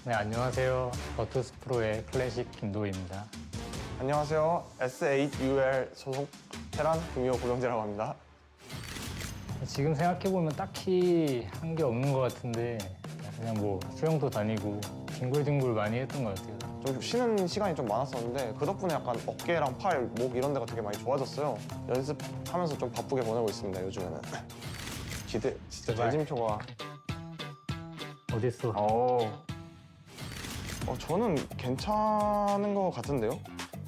네, 안녕하세요. 버투스 프로의 클래식 김도희입니다. 안녕하세요. S8UL 소속 테란 구미호 고병재라고 합니다. 지금 생각해보면 딱히 한 게 없는 것 같은데 그냥 뭐 수영도 다니고 뒹굴뒹굴 많이 했던 것 같아요. 좀 쉬는 시간이 좀 많았었는데 그 덕분에 약간 어깨랑 팔, 목 이런 데가 되게 많이 좋아졌어요. 연습하면서 좀 바쁘게 보내고 있습니다, 요즘에는. 기대, 진짜 제발. 대진표가. 어딨어? 저는 괜찮은 것 같은데요?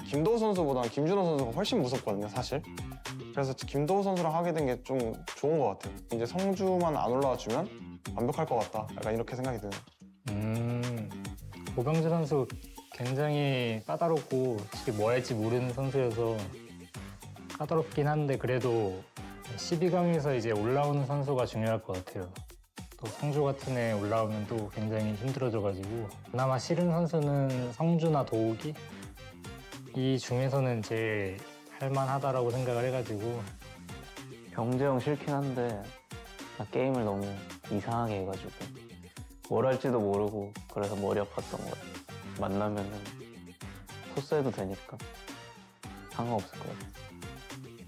김도우 선수보다는 김준호 선수가 훨씬 무섭거든요, 사실. 그래서 김도우 선수랑 하게 된 게 좀 좋은 것 같아요. 이제 성주만 안 올라와주면 완벽할 것 같다. 약간 이렇게 생각이 드네요. 고병재 선수 굉장히 까다롭고 솔직히 뭐 할지 모르는 선수여서 까다롭긴 한데 그래도 12강에서 이제 올라오는 선수가 중요할 것 같아요. 또 성주 같은 애 올라오면 또 굉장히 힘들어져가지고 그나마 싫은 선수는 성주나 도욱이 이 중에서는 제일 할만하다라고 생각을 해가지고 병재 형 싫긴 한데 나 게임을 너무 이상하게 해가지고 뭘 할지도 모르고 그래서 머리 아팠던 것 같아요. 만나면은 토스해도 되니까 상관없을 것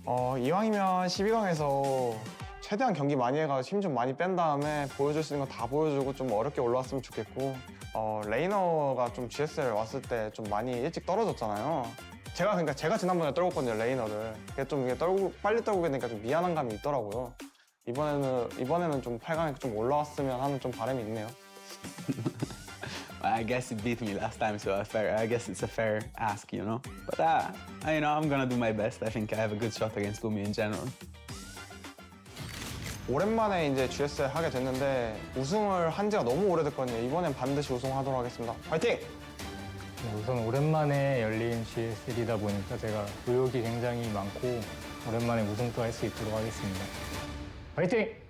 같아요. 이왕이면 12강에서 최대한 경기 많이 해가지고 힘 좀 많이 뺀 다음에 보여줄 수 있는 거 다 보여주고 좀 어렵게 올라왔으면 좋겠고 레이너가 좀 GSL 왔을 때 좀 많이 일찍 떨어졌잖아요. 제가 지난번에 떨궜거든요, 레이너를. 그게 좀 이게 빨리 떨구게 되니까 좀 미안한 감이 있더라고요. 이번에는 좀 8강에 좀 올라왔으면 하는 좀 바람이 있네요. I guess it beat me last time, so I guess it's a fair ask, you know. But I'm gonna do my best. I think I have a good shot against GuMiho in general. 오랜만에 이제 GSL 하게 됐는데 우승을 한 지가 너무 오래됐거든요. 이번엔 반드시 우승하도록 하겠습니다. 화이팅! 우선 오랜만에 열린 GSL이다 보니까 제가 의욕이 굉장히 많고 오랜만에 우승도 할 수 있도록 하겠습니다. 화이팅!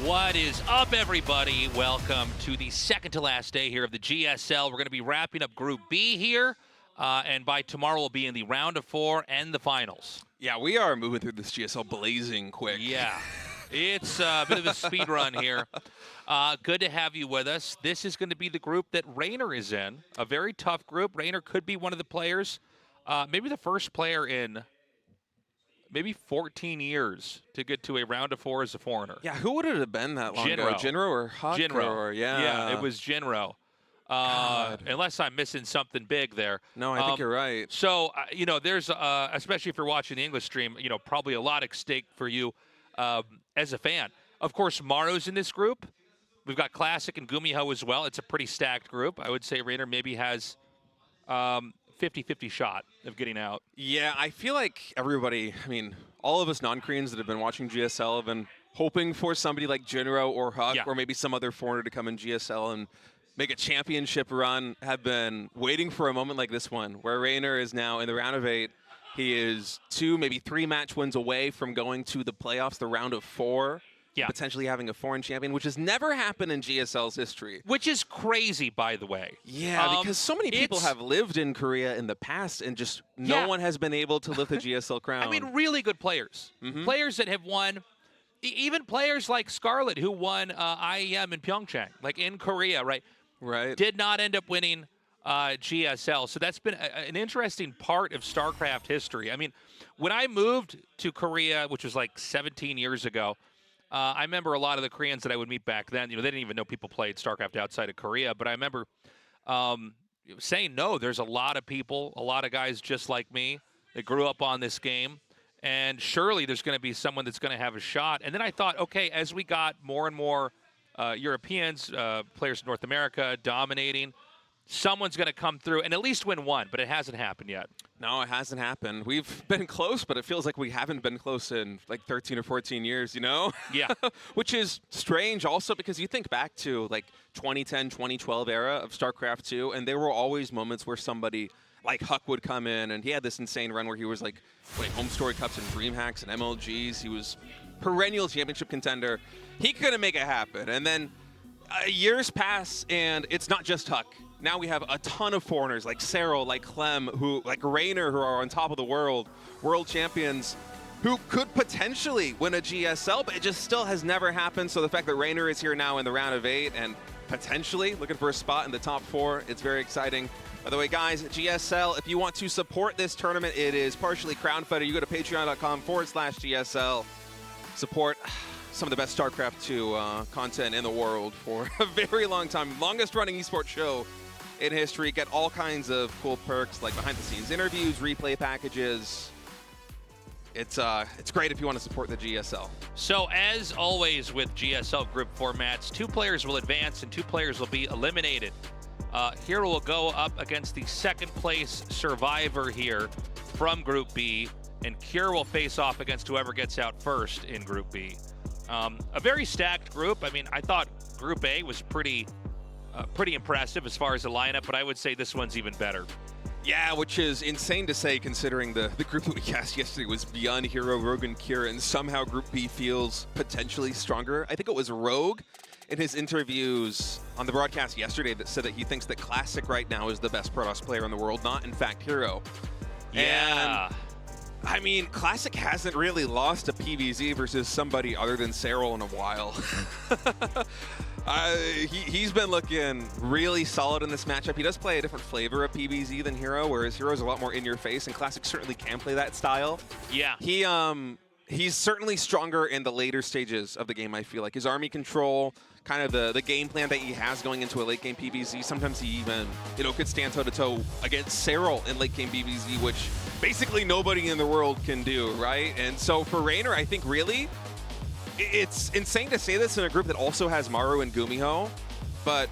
What is up, everybody? Welcome to the second to last day here of the GSL. We're going to be wrapping up Group B here, and by tomorrow we'll be in the round of 4 and the finals. Yeah, we are moving through this GSL blazing quick. Yeah, it's a bit of a speed run here. Good to have you with us. This is going to be the group that Reynor is in, a very tough group. Reynor could be one of the players, maybe the first player in maybe 14 years to get to a round of 4 as a foreigner. Yeah, who would it have been that long ago? Jinro or Huck? Jinro. Or, Yeah, it was Jinro. Unless I'm missing something big there. No, I think you're right. So, there's, especially if you're watching the English stream, probably a lot at stake for you as a fan. Of course, Maru's in this group. We've got Classic and GuMiho as well. It's a pretty stacked group. I would say Reynor maybe has 50-50 shot of getting out. Yeah, I feel like everybody, all of us non-Koreans that have been watching GSL have been hoping for somebody like Jinro or Huck or maybe some other foreigner to come in GSL and make a championship run, have been waiting for a moment like this one, where Reynor is now in the round of 8. He is 2, maybe 3 match wins away from going to the playoffs, the round of 4. Potentially having a foreign champion, which has never happened in GSL's history. Which is crazy, by the way. Yeah, because so many people have lived in Korea in the past and just no one has been able to lift the GSL crown. I mean, really good players. Players that have won, even players like Scarlett, who won IEM in Pyeongchang, like in Korea, right? Right. Did not end up winning GSL. So that's been an interesting part of StarCraft history. I mean, when I moved to Korea, which was like 17 years ago, I remember a lot of the Koreans that I would meet back then, they didn't even know people played StarCraft outside of Korea. But I remember saying, no, there's a lot of people, a lot of guys just like me that grew up on this game. And surely there's going to be someone that's going to have a shot. And then I thought, okay, as we got more and more Europeans, players in North America dominating, someone's going to come through and at least win one, but it hasn't happened yet. No, it hasn't happened. We've been close, but it feels like we haven't been close in like 13 or 14 years, you know? Yeah. Which is strange also because you think back to like 2010, 2012 era of StarCraft 2, and there were always moments where somebody like Huck would come in, and he had this insane run where he was like winning home story cups and dream hacks and MLGs. He was perennial championship contender. He couldn't make it happen. And then years pass, and it's not just Huck. Now we have a ton of foreigners like Cyril, like Clem, like Reynor, who are on top of the world champions, who could potentially win a GSL, but it just still has never happened. So the fact that Reynor is here now in the round of 8 and potentially looking for a spot in the top 4, it's very exciting. By the way, guys, GSL, if you want to support this tournament, it is partially crowdfunded. You go to patreon.com/GSL. Support some of the best StarCraft 2 content in the world for a very long time. Longest running esports show in history. Get all kinds of cool perks like behind the scenes interviews, replay packages. It's great if you want to support the GSL. So as always with GSL group formats, 2 players will advance and 2 players will be eliminated. Hero will go up against the second place survivor here from Group B, and Cure will face off against whoever gets out first in Group B. A very stacked group. I mean, I thought Group A was pretty impressive as far as the lineup, but I would say this one's even better. Yeah, which is insane to say considering the group that we cast yesterday was beyond Hero, Rogue, and Cure, and somehow Group B feels potentially stronger. I think it was Rogue in his interviews on the broadcast yesterday that said that he thinks that Classic right now is the best Protoss player in the world, not in fact Hero. Yeah. And I mean, Classic hasn't really lost a PvZ versus somebody other than Cyril in a while. He's been looking really solid in this matchup. He does play a different flavor of PvZ than Hero, whereas Hero's a lot more in your face, and Classic certainly can play that style. Yeah. He's certainly stronger in the later stages of the game, I feel like. His army control, kind of the game plan that he has going into a late game PvZ. Sometimes he even, could stand toe-to-toe against Cyril in late game PvZ, which basically nobody in the world can do, right? And so for Reynor, I think really, it's insane to say this in a group that also has Maru and GuMiho, but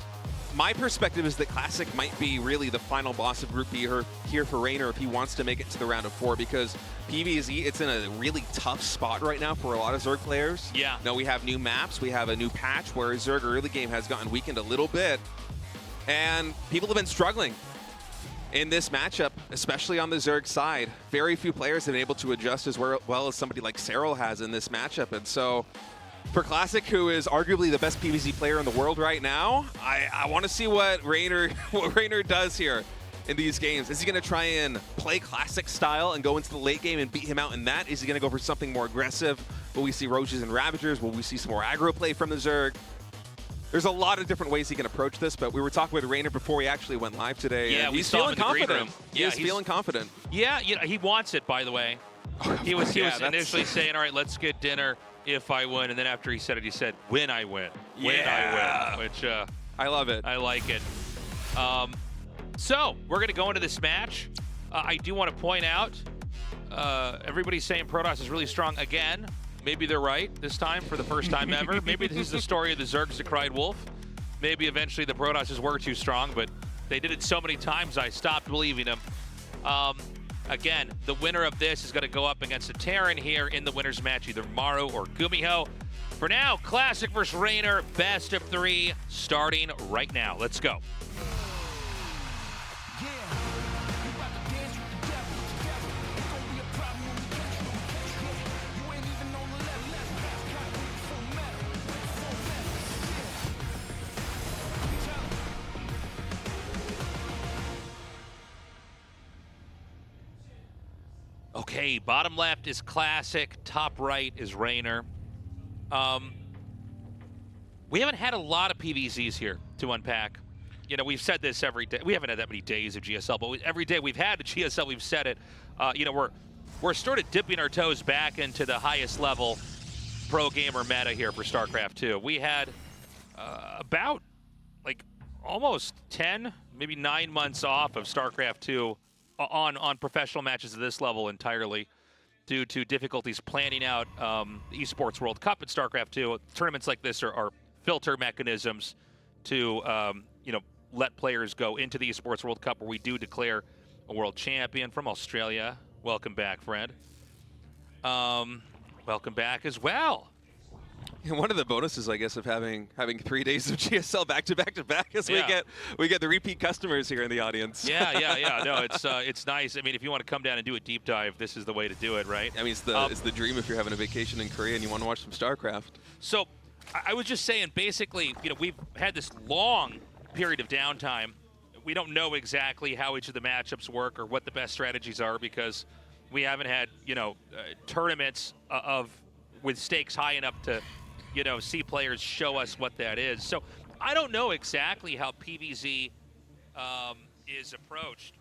my perspective is that Classic might be really the final boss of Group B here for Reynor if he wants to make it to the round of 4, because PvZ, it's in a really tough spot right now for a lot of Zerg players. Yeah. Now we have new maps, we have a new patch where Zerg early game has gotten weakened a little bit, and people have been struggling in this matchup, especially on the Zerg side. Very few players have been able to adjust as well as somebody like Cyril has in this matchup, and so for Classic, who is arguably the best PvZ player in the world right now, I want to see what Reynor does here in these games. Is he going to try and play Classic style and go into the late game and beat him out in that? Is he going to go for something more aggressive? Will we see Roaches and Ravagers? Will we see some more aggro play from the Zerg? There's a lot of different ways he can approach this, but we were talking with Reynor before we actually went live today. Yeah, and we he's saw him feeling in the green confident. room. He's feeling confident. Yeah, he wants it, by the way. He was initially saying, all right, let's get dinner if I win. And then after he said it, he said, when I win. When I win. Which I love it. I like it. So we're going to go into this match. I do want to point out, everybody's saying Protoss is really strong again. Maybe they're right this time for the first time ever. Maybe this is the story of the Zergs that cried wolf. Maybe eventually the Protosses were too strong, but they did it so many times I stopped believing them. Again, the winner of this is going to go up against a Terran here in the winner's match, either Maru or GuMiho. For now, Classic versus Reynor, best of 3, starting right now. Let's go. Okay, bottom left is Classic, top right is Reynor. We haven't had a lot of PvZs here to unpack. We've said this every day. We haven't had that many days of GSL, but every day we've had a GSL, we've said it. We're sort of dipping our toes back into the highest level pro gamer meta here for StarCraft 2. We had about almost 10, maybe 9 months off of StarCraft 2 on professional matches of this level entirely due to difficulties planning out the Esports World Cup at StarCraft 2. Tournaments like this are filter mechanisms to let players go into the Esports World Cup, where we do declare a world champion from Australia. Welcome back, Fred. Welcome back as well. And one of the bonuses, I guess, of having 3 days of GSL back to back is Yeah. we get the repeat customers here in the audience. Yeah. No, it's nice. I mean, if you want to come down and do a deep dive, this is the way to do it, right? I mean, it's the dream if you're having a vacation in Korea and you want to watch some StarCraft. So I was just saying, basically, we've had this long period of downtime. We don't know exactly how each of the matchups work or what the best strategies are because we haven't had, tournaments with stakes high enough to, see players show us what that is. So I don't know exactly how PvZ is approached.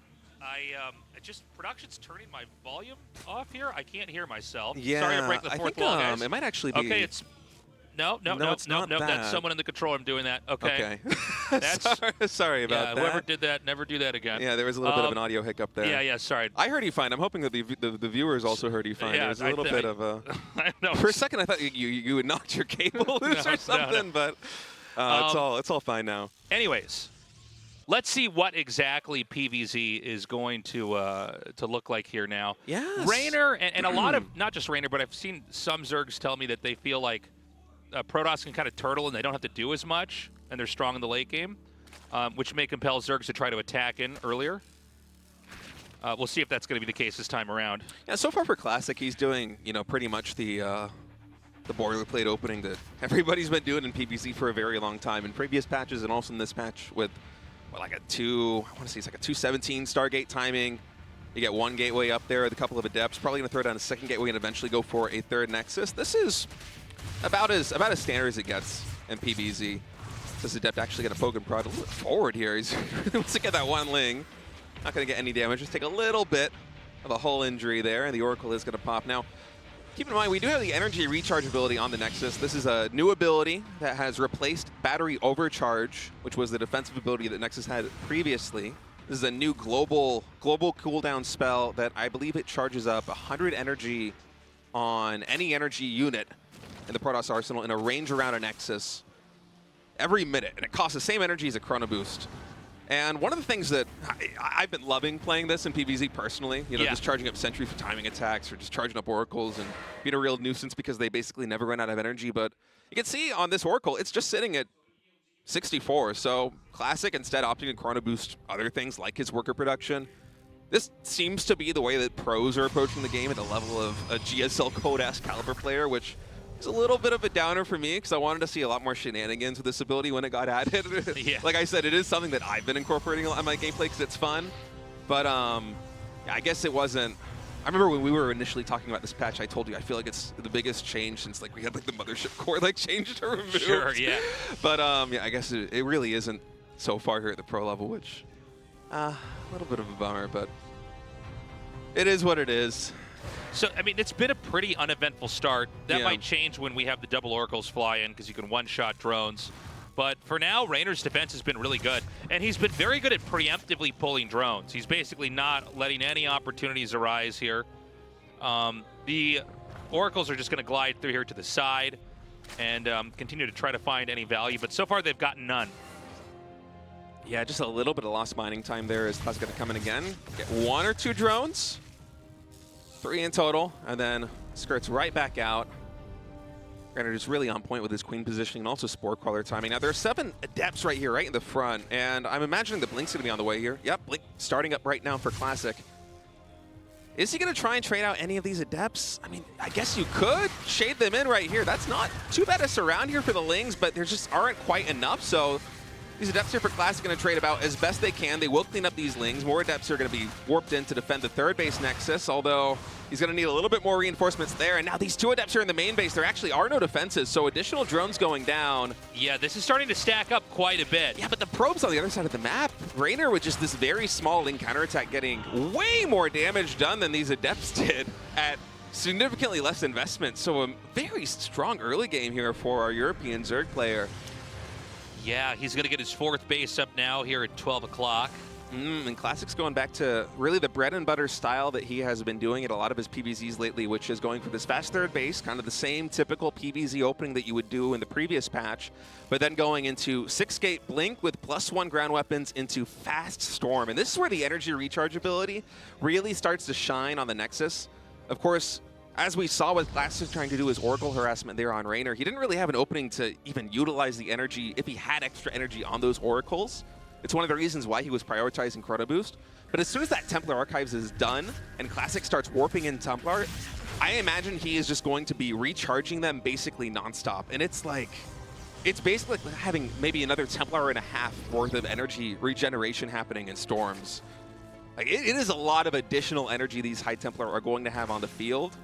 Production's turning my volume off here. I can't hear myself. Yeah, Sorry to break the I fourth think wall, guys. it might actually be. Okay, it's no. it's not That's bad. someone in the control room doing that. Okay. That's sorry about that. Whoever did that, never do that again. Yeah, there was a little bit of an audio hiccup there. Yeah, sorry. I heard you fine. I'm hoping that the viewers also heard you fine. Yeah, There was a little bit of a. I know. For a second, I thought you had knocked your cable loose or something, but it's all fine now. Anyways, let's see what exactly PvZ is going to look like here now. Yes. Reynor and a lot of, not just Reynor, but I've seen some Zergs tell me that they feel like Protoss can kind of turtle and they don't have to do as much, and they're strong in the late game, which may compel Zergs to try to attack in earlier. We'll see if that's going to be the case this time around. Yeah, so far for Classic, he's doing pretty much the boilerplate opening that everybody's been doing in PvZ for a very long time in previous patches and also in this patch with like a 217 Stargate timing. You get one gateway up there with a couple of adepts, probably going to throw down a second gateway and eventually go for a third Nexus. This is about as standard as it gets in PvZ. This adept actually going to poke and prod a little forward here. He's wants to get that one Ling. Not going to get any damage, just take a little bit of a hull injury there, and the Oracle is going to pop. Now, keep in mind, we do have the energy recharge ability on the Nexus. This is a new ability that has replaced battery overcharge, which was the defensive ability that Nexus had previously. This is a new global cooldown spell that I believe it charges up 100 energy on any energy unit in the Protoss arsenal in a range around a Nexus every minute, and it costs the same energy as a Chrono Boost. And one of the things that I've been loving playing this in PvZ personally, just charging up Sentry for timing attacks or just charging up Oracles and being a real nuisance because they basically never run out of energy. But you can see on this Oracle, it's just sitting at 64. So Classic instead opting to Chrono Boost other things like his worker production. This seems to be the way that pros are approaching the game at the level of a GSL Code-ass caliber player, which is a little bit of a downer for me because I wanted to see a lot more shenanigans with this ability when it got added. Yeah. Like I said, it is something that I've been incorporating a lot in my gameplay because it's fun. But I guess it wasn't. I remember when we were initially talking about this patch, I told you I feel like it's the biggest change since we had the mothership core changed or removed. Sure, yeah. But I guess it really isn't so far here at the pro level, which a little bit of a bummer, but it is what it is. So, I mean, it's been a pretty uneventful start. That Yeah. might change when we have the double Oracles fly in because you can one-shot drones. But for now, Reynor's defense has been really good. And he's been very good at preemptively pulling drones. He's basically not letting any opportunities arise here. The Oracles are just going to glide through here to the side and continue to try to find any value. But so far, they've gotten none. Yeah, just a little bit of lost mining time there as Taz going to come in again. Get one or two drones. 3 in total, and then skirts right back out. Reynor is really on point with his queen positioning and also Spore Crawler timing. Now, there are 7 adepts right here, right in the front, and I'm imagining the Blink's going to be on the way here. Yep, Blink starting up right now for Classic. Is he going to try and trade out any of these adepts? I mean, I guess you could shade them in right here. That's not too bad a surround here for the Lings, but there just aren't quite enough, so these adepts here for Classic are going to trade about as best they can. They will clean up these Lings. More adepts are going to be warped in to defend the third base Nexus, although he's going to need a little bit more reinforcements there. And now these 2 adepts are in the main base. There actually are no defenses, so additional drones going down. Yeah, this is starting to stack up quite a bit. Yeah, but the probes on the other side of the map, Reynor with just this very small Ling counterattack getting way more damage done than these adepts did at significantly less investment. So a very strong early game here for our European Zerg player. Yeah, he's going to get his 4th base up now here at 12 o'clock. And Classic's going back to really the bread and butter style that he has been doing at a lot of his PBZs lately, which is going for this fast third base, kind of the same typical PBZ opening that you would do in the previous patch, but then going into 6-gate Blink with +1 ground weapons into fast Storm. And this is where the energy recharge ability really starts to shine on the Nexus. Of course, as we saw with Classic trying to do his Oracle harassment there on Reynor, he didn't really have an opening to even utilize the energy if he had extra energy on those Oracles. It's one of the reasons why he was prioritizing Chrono Boost. But as soon as that Templar Archives is done and Classic starts warping in Templar, I imagine he is just going to be recharging them basically nonstop. And it's like, it's basically like having maybe another Templar and a half worth of energy regeneration happening in Storms. Like it is a lot of additional energy these High Templar are going to have on the field.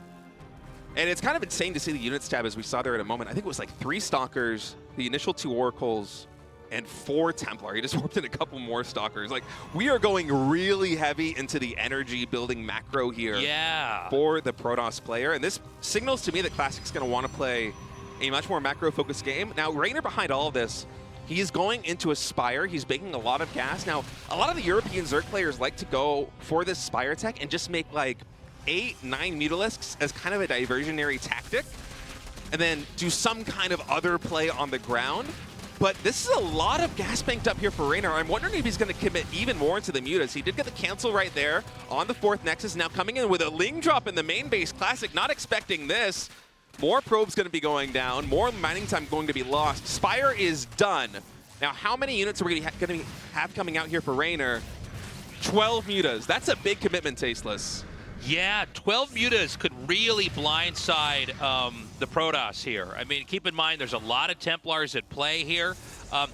And it's kind of insane to see the units tab as we saw there in a moment. I think it was like 3 Stalkers, the initial 2 Oracles, and 4 Templar. He just warped in a couple more Stalkers. Like, we are going really heavy into the energy building macro here for the Protoss player. And this signals to me that Classic's going to want to play a much more macro-focused game. Now, Reynor behind all of this, he is going into a Spire. He's baking a lot of gas. Now, a lot of the European Zerg players like to go for this Spire tech and just make like 8, 9 Mutalisks as kind of a diversionary tactic, and then do some kind of other play on the ground. But this is a lot of gas banked up here for Reynor. I'm wondering if he's going to commit even more into the Mutas. He did get the cancel right there on the 4th Nexus. Now coming in with a Ling drop in the main base. Classic not expecting this. More probes going to be going down. More mining time going to be lost. Spire is done. Now how many units are we going to have coming out here for Reynor? 12 Mutas. That's a big commitment, Tasteless. Yeah, 12 Mutas could really blindside the Protoss here. I mean, keep in mind, there's a lot of Templars at play here.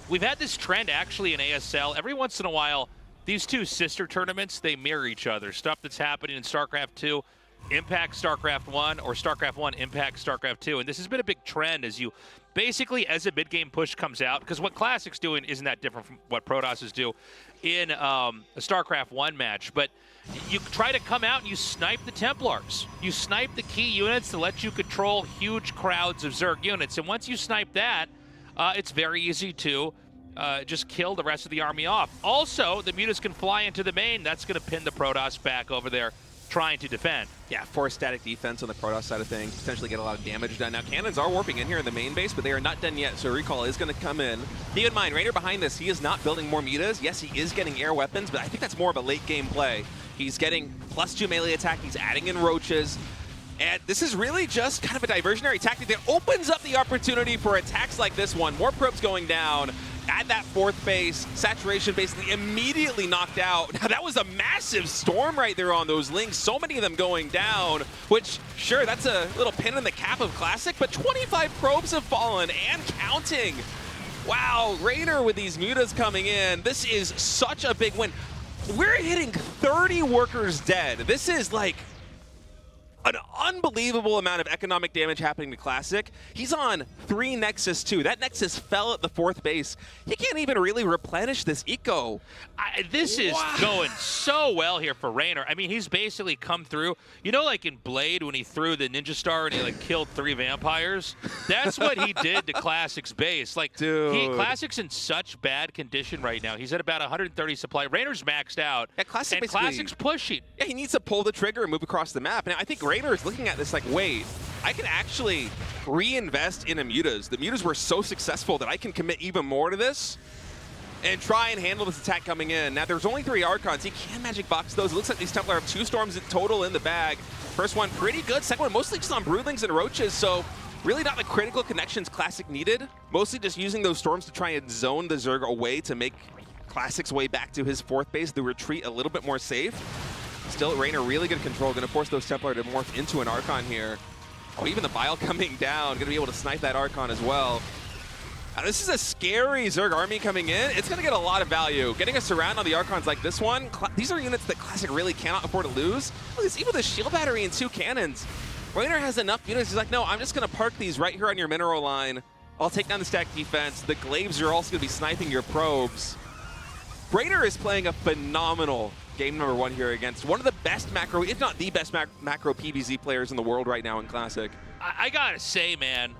We've had this trend actually in ASL. Every once in a while, these two sister tournaments, they mirror each other. Stuff that's happening in StarCraft 2 impacts StarCraft 1, or StarCraft 1 impacts StarCraft 2. And this has been a big trend as you basically, as a mid-game push comes out, because what Classic's doing isn't that different from what Protosses do in a StarCraft 1 match. But you try to come out and you snipe the Templars. You snipe the key units to let you control huge crowds of Zerg units. And once you snipe that, it's very easy to just kill the rest of the army off. Also, the Mutas can fly into the main. That's going to pin the Protoss back over there trying to defend. Yeah, force static defense on the Protoss side of things, potentially get a lot of damage done. Now, cannons are warping in here in the main base, but they are not done yet, so recall is going to come in. Keep in mind, Reynor behind this, he is not building more Mutas. Yes, he is getting air weapons, but I think that's more of a late game play. He's getting +2 melee attack, he's adding in roaches, and this is really just kind of a diversionary tactic that opens up the opportunity for attacks like this one. More probes going down. Add that 4th base, saturation basically immediately knocked out. Now that was a massive storm right there on those links. So many of them going down, which sure, that's a little pin in the cap of Classic, but 25 probes have fallen and counting. Wow, Reynor with these Mutas coming in. This is such a big win. We're hitting 30 workers dead. This is like an unbelievable amount of economic damage happening to Classic. He's on 3 Nexus too. That Nexus fell at the 4th base. He can't even really replenish this eco. This is going so well here for Reynor. I mean, he's basically come through. You know, like in Blade when he threw the Ninja Star and he like killed 3 vampires? That's what he did to Classic's base. Like, dude, Classic's in such bad condition right now. He's at about 130 supply. Reynor's maxed out. Yeah, Classic and Classic's pushing. Yeah, he needs to pull the trigger and move across the map. And I think Reynor is looking at this like, wait, I can actually reinvest in a Mutas. The Mutas were so successful that I can commit even more to this and try and handle this attack coming in. Now, there's only 3 Archons. He can magic box those. It looks like these Templar have 2 Storms in total in the bag. First one, pretty good. Second one, mostly just on Broodlings and Roaches, so really not the critical connections Classic needed. Mostly just using those Storms to try and zone the Zerg away to make Classic's way back to his 4th base, the retreat a little bit more safe. Still, Reynor really good control. Going to force those Templar to morph into an Archon here. Oh, even the Bile coming down. Going to be able to snipe that Archon as well. Now, this is a scary Zerg army coming in. It's going to get a lot of value. Getting a surround on the Archons like this one, these are units that Classic really cannot afford to lose. Look, it's even with a shield battery and 2 cannons. Reynor has enough units. He's like, no, I'm just going to park these right here on your mineral line. I'll take down the stack defense. The Glaives are also going to be sniping your probes. Reynor is playing a phenomenal game number 1 here against one of the best macro, if not the best macro PvZ players in the world right now in Classic. I gotta say, man,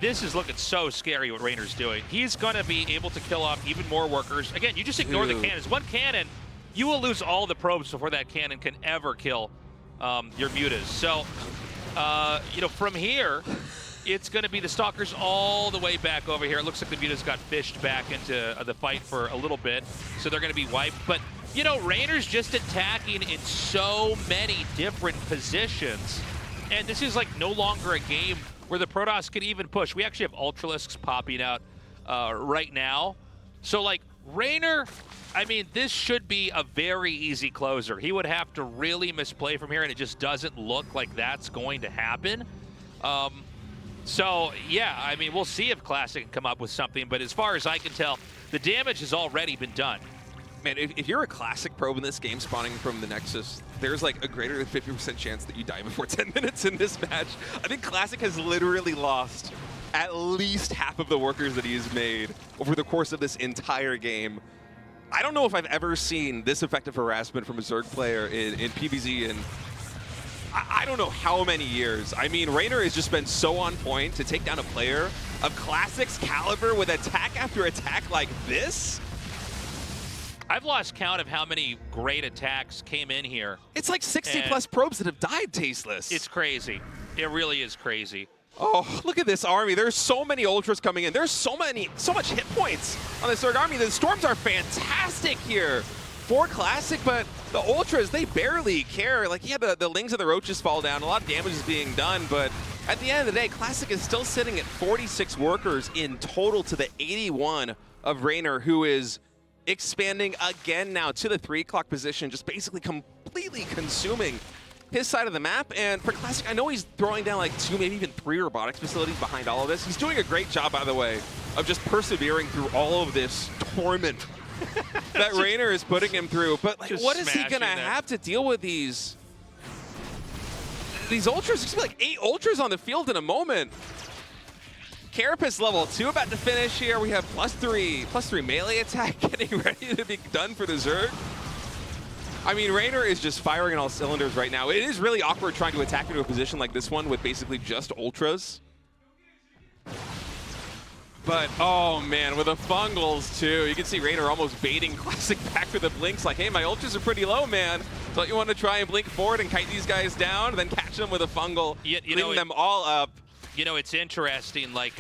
this is looking so scary what Reynor's doing. He's gonna be able to kill off even more workers. Again, you just ignore the cannons. 1 cannon, you will lose all the probes before that cannon can ever kill your mutas. So, you know, from here, it's going to be the Stalkers all the way back over here. It looks like the mutas got fished back into the fight for a little bit, so they're going to be wiped. But, you know, Reynor's just attacking in so many different positions. And this is like no longer a game where the Protoss can even push. We actually have Ultralisks popping out right now. So, like, Reynor, I mean, this should be a very easy closer. He would have to really misplay from here, and it just doesn't look like that's going to happen. So, yeah, I mean, we'll see if Classic can come up with something, but as far as I can tell, the damage has already been done. Man, if you're a Classic probe in this game spawning from the Nexus, there's like a greater than 50% chance that you die before 10 minutes in this match. I think Classic has literally lost at least half of the workers that he's made over the course of this entire game. I don't know if I've ever seen this effective harassment from a Zerg player in PvZ in I don't know how many years. I mean, Reynor has just been so on point to take down a player of Classic's caliber with attack after attack like this. I've lost count of how many great attacks came in here. It's like 60 plus probes that have died tasteless. It's crazy. It really is crazy. Oh, look at this army. There's so many Ultras coming in. There's so much hit points on this Zerg army. The Storms are fantastic here for Classic, but the Ultras, they barely care. Like, yeah, the Lings and the Roaches fall down. A lot of damage is being done, but at the end of the day, Classic is still sitting at 46 workers in total to the 81 of Reynor, who is expanding again now to the 3 o'clock position, just basically completely consuming his side of the map. And for Classic, I know he's throwing down like 2, maybe even 3 robotics facilities behind all of this. He's doing a great job, by the way, of just persevering through all of this torment that Reynor is putting him through. But like, what is he gonna have to deal with these Ultras? There's gonna be like 8 Ultras on the field in a moment. Carapace level 2 about to finish here. We have +3 melee attack getting ready to be done for the Zerg. I mean, Reynor is just firing on all cylinders right now. It is really awkward trying to attack into a position like this one with basically just Ultras. But, oh man, with the Fungals too, you can see Reynor almost baiting Classic back for the Blinks like, hey, my Ultras are pretty low, man. Don't you want to try and blink forward and kite these guys down, then catch them with a Fungal, clean them all up? You know, it's interesting, like,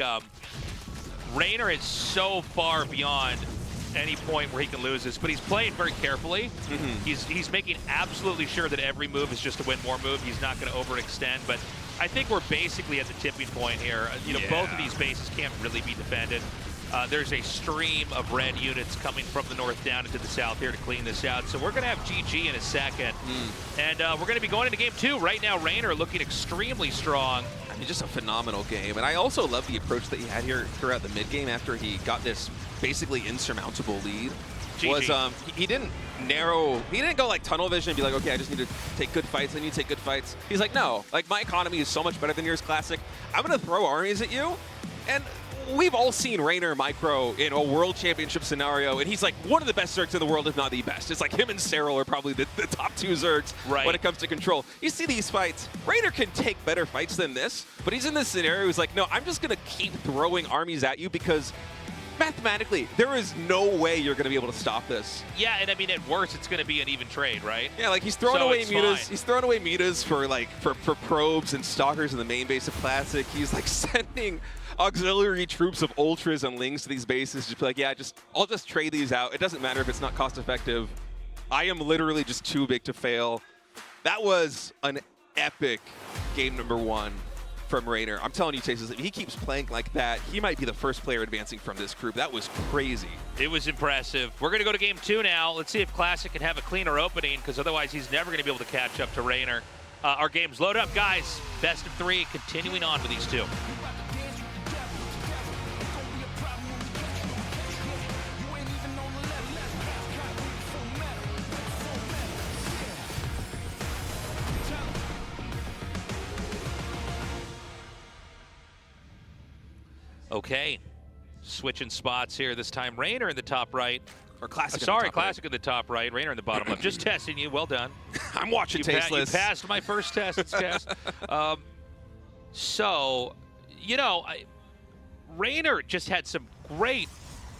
Reynor is so far beyond any point where he can lose this, but he's playing very carefully. He's making absolutely sure that every move is just a win more move. He's not going to overextend, but I think we're basically at the tipping point here. You know, both of these bases can't really be defended. There's a stream of red units coming from the north down into the south here to clean this out. So we're going to have GG in a second. And we're going to be going into game 2. Right now, Reynor looking extremely strong. I mean, just a phenomenal game. And I also love the approach that he had here throughout the mid game after he got this basically insurmountable lead. GG. Was he didn't narrow, he didn't go like tunnel vision and be like, okay, I just need to take good fights, I need to take good fights. He's like, no, like my economy is so much better than yours, Classic. I'm gonna throw armies at you. And we've all seen Reynor micro in a world championship scenario, and he's like one of the best Zergs in the world, if not the best. It's like him and Cyril are probably the top 2 Zergs when it comes to control. You see these fights, Reynor can take better fights than this, but he's in this scenario, he's like, no, I'm just gonna keep throwing armies at you because mathematically, there is no way you're going to be able to stop this. Yeah, and I mean, at worst, it's going to be an even trade, right? Yeah, like he's throwing away mutas. He's throwing away mutas for like for probes and stalkers in the main base of Classic. He's like sending auxiliary troops of Ultras and Lings to these bases. Just be like, yeah, I'll just trade these out. It doesn't matter if it's not cost effective. I am literally just too big to fail. That was an epic game number 1. From Reynor. I'm telling you, Chase, if he keeps playing like that, he might be the first player advancing from this group. That was crazy. It was impressive. We're going to go to game 2 now. Let's see if Classic can have a cleaner opening, because otherwise he's never going to be able to catch up to Reynor. Our game's load up, guys. Best of 3, continuing on with these 2. Okay, switching spots here. This time, Reynor in the top right. Or Classic. Classic in the top right. Reynor in the bottom left. Just testing you. Well done. I'm watching Tasteless. You passed my first test. It's cast. So, you know, Reynor just had some great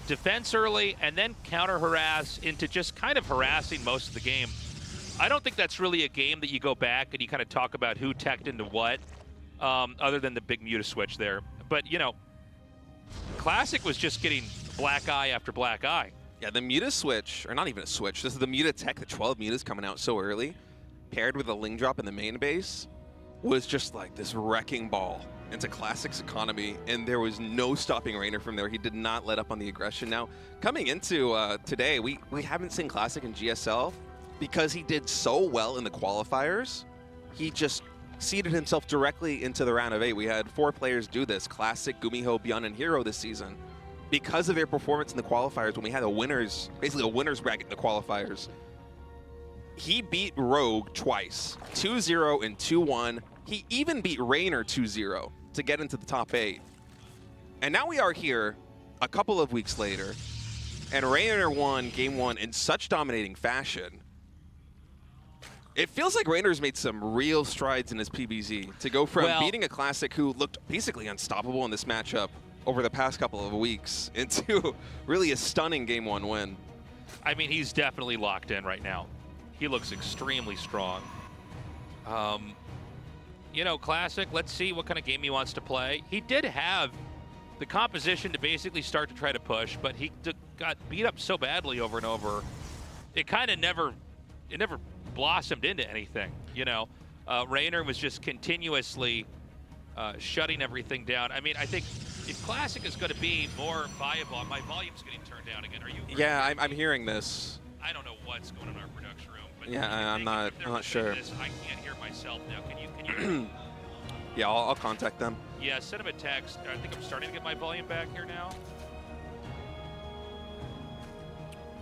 defense early and then counter harass into just kind of harassing most of the game. I don't think that's really a game that you go back and you kind of talk about who teched into what, other than the big Muta switch there. But, you know, Classic was just getting black eye after black eye. Yeah, the Muta switch, or not even a switch, this is the Muta tech, the 12 Mutas coming out so early, paired with a Ling drop in the main base, was just like this wrecking ball into Classic's economy, and there was no stopping Reynor from there. He did not let up on the aggression. Now, coming into today, we haven't seen Classic in GSL because he did so well in the qualifiers. He just seeded himself directly into the round of 8. We had 4 players do this, Classic, GuMiho, Beyond, and Hero this season. Because of their performance in the qualifiers, when we had a winners, basically a winner's bracket in the qualifiers, he beat Rogue twice, 2-0 and 2-1. He even beat Reynor 2-0 to get into the top 8. And now we are here a couple of weeks later, and Reynor won Game 1 in such dominating fashion. It feels like Reynor's made some real strides in his PBZ to go from beating a Classic who looked basically unstoppable in this matchup over the past couple of weeks into really a stunning Game 1 win. I mean, he's definitely locked in right now. He looks extremely strong. You know, Classic, let's see what kind of game he wants to play. He did have the composition to basically start to try to push, but he got beat up so badly over and over. It kind of never blossomed into anything, you know. Reynor was just continuously shutting everything down. I mean, I think if Classic is going to be more viable, my volume's getting turned down again. Are you? Yeah, I'm hearing this. I don't know what's going on in our production room. But yeah, I'm not sure. This, I can't hear myself now. Can you? Yeah, I'll contact them. Yeah, send him a text. I think I'm starting to get my volume back here now.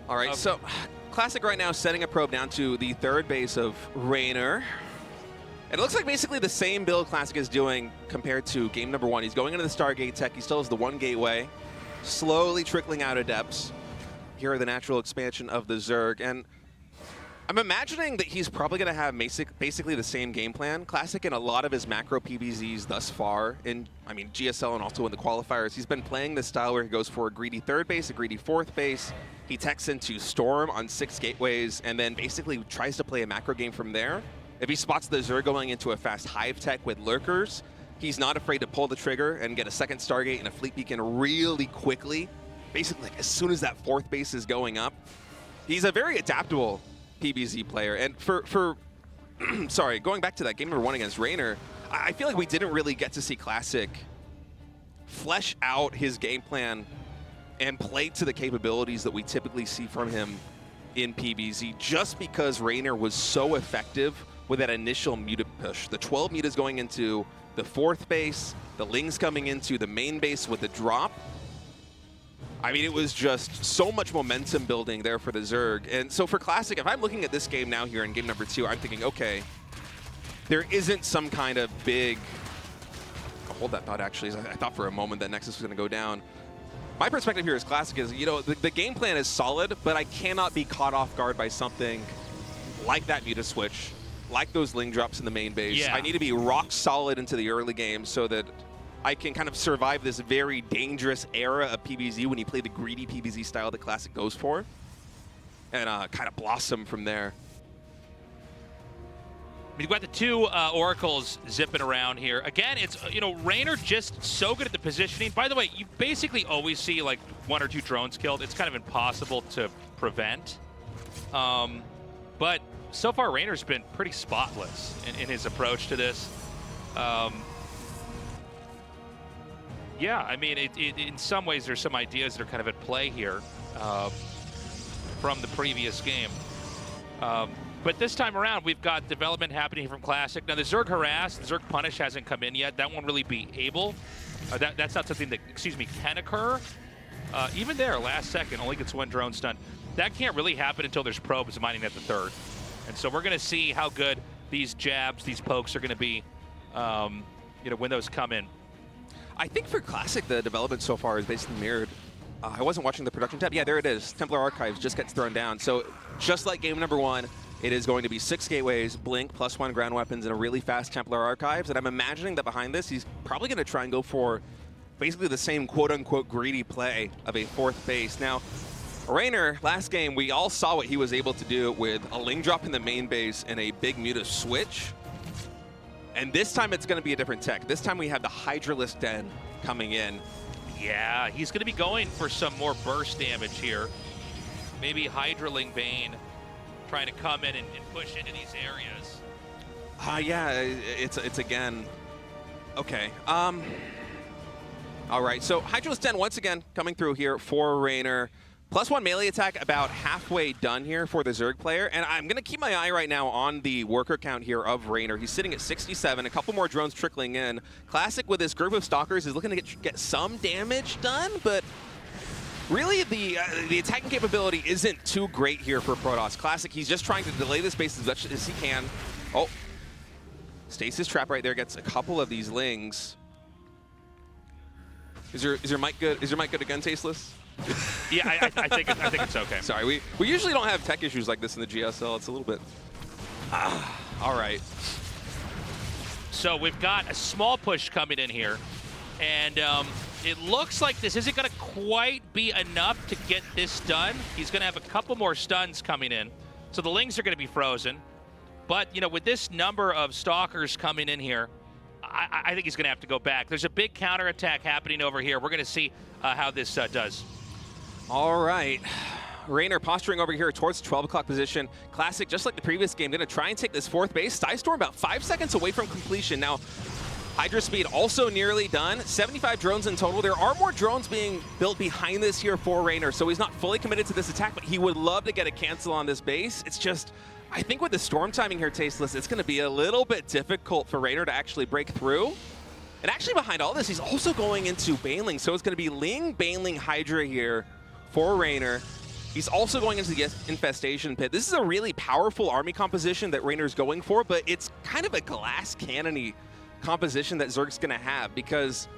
All right, so Classic right now setting a probe down to the 3rd base of Reynor. It looks like basically the same build Classic is doing compared to game number 1. He's going into the Stargate tech. He still has the 1 gateway, slowly trickling out of depths. Here are the natural expansion of the Zerg, and I'm imagining that he's probably going to have basically the same game plan. Classic in a lot of his macro PBZs thus far, GSL and also in the qualifiers, he's been playing this style where he goes for a greedy 3rd base, a greedy 4th base. He techs into Storm on 6 gateways, and then basically tries to play a macro game from there. If he spots the Zerg going into a fast Hive tech with lurkers, he's not afraid to pull the trigger and get a 2nd Stargate and a Fleet Beacon really quickly. Basically, like, as soon as that 4th base is going up. He's a very adaptable PBZ player. And for sorry, going back to that game number 1 against Reynor, I feel like we didn't really get to see Classic flesh out his game plan and play to the capabilities that we typically see from him in PBZ, just because Reynor was so effective with that initial Muta push. The 12 Mutas going into the 4th base, the Lings coming into the main base with the drop. I mean, it was just so much momentum building there for the Zerg. And so for Classic, if I'm looking at this game now here in game number 2, I'm thinking, okay, there isn't some kind of big... I'll hold that thought, actually. I thought for a moment that Nexus was going to go down. My perspective here as Classic is, you know, the game plan is solid, but I cannot be caught off guard by something like that Muta switch, like those Ling drops in the main base. Yeah. I need to be rock solid into the early game so that I can kind of survive this very dangerous era of PBZ when you play the greedy PBZ style that Classic goes for, and kind of blossom from there. We've got the 2 Oracles zipping around here. Again, it's, you know, Reynor just so good at the positioning. By the way, you basically always see like 1 or 2 drones killed. It's kind of impossible to prevent. But so far, Reynor's been pretty spotless in his approach to this. Yeah, I mean, in some ways, there's some ideas that are kind of at play here from the previous game. But this time around, we've got development happening from Classic. Now, the Zerg Harass, the Zerg Punish hasn't come in yet. That won't really be able. That's not something that, can occur. Even there, last second, only gets 1 drone stun. That can't really happen until there's probes mining at the 3rd. And so we're going to see how good these jabs, these pokes are going to be, when those come in. I think for Classic, the development so far is basically mirrored. I wasn't watching the production tab. Yeah, there it is. Templar Archives just gets thrown down. So just like game number 1, it is going to be 6 gateways, Blink, +1 ground weapons, and a really fast Templar Archives. And I'm imagining that behind this, he's probably going to try and go for basically the same quote-unquote greedy play of a 4th base. Now, Reynor, last game, we all saw what he was able to do with a Ling drop in the main base and a big Muta switch. And this time it's going to be a different tech. This time we have the Hydralisk Den coming in. Yeah, he's going to be going for some more burst damage here. Maybe Hydraling Bane trying to come in and push into these areas. Yeah, it's again, okay. All right, so Hydralisk Den once again coming through here for Reynor. +1 melee attack about halfway done here for the Zerg player, and I'm going to keep my eye right now on the worker count here of Reynor. He's sitting at 67, a couple more drones trickling in. Classic with this group of Stalkers is looking to get some damage done, but really the attacking capability isn't too great here for Protoss. Classic, he's just trying to delay this base as much as he can. Oh, Stasis Trap right there gets a couple of these Lings. Is your mic good? Is your mic good again, Tasteless? Yeah, I think it's okay. Sorry, we usually don't have tech issues like this in the GSL. It's a little bit. All right. So we've got a small push coming in here, and it looks like this isn't going to quite be enough to get this done. He's going to have a couple more stuns coming in, so the Lings are going to be frozen. But you know, with this number of Stalkers coming in here, I think he's going to have to go back. There's a big counterattack happening over here. We're going to see how this does. All right. Reynor posturing over here towards 12 o'clock position. Classic, just like the previous game, going to try and take this 4th base. Storm about 5 seconds away from completion. Now, Hydra Speed also nearly done. 75 drones in total. There are more drones being built behind this here for Reynor, so he's not fully committed to this attack, but he would love to get a cancel on this base. It's just, I think with the storm timing here, Tasteless, it's going to be a little bit difficult for Reynor to actually break through. And actually behind all this, he's also going into Baneling, so it's going to be Ling, Baneling, Hydra here for Reynor. He's also going into the Infestation Pit. This is a really powerful army composition that Reynor's going for, but it's kind of a glass cannon-y composition that Zerg's going to have, because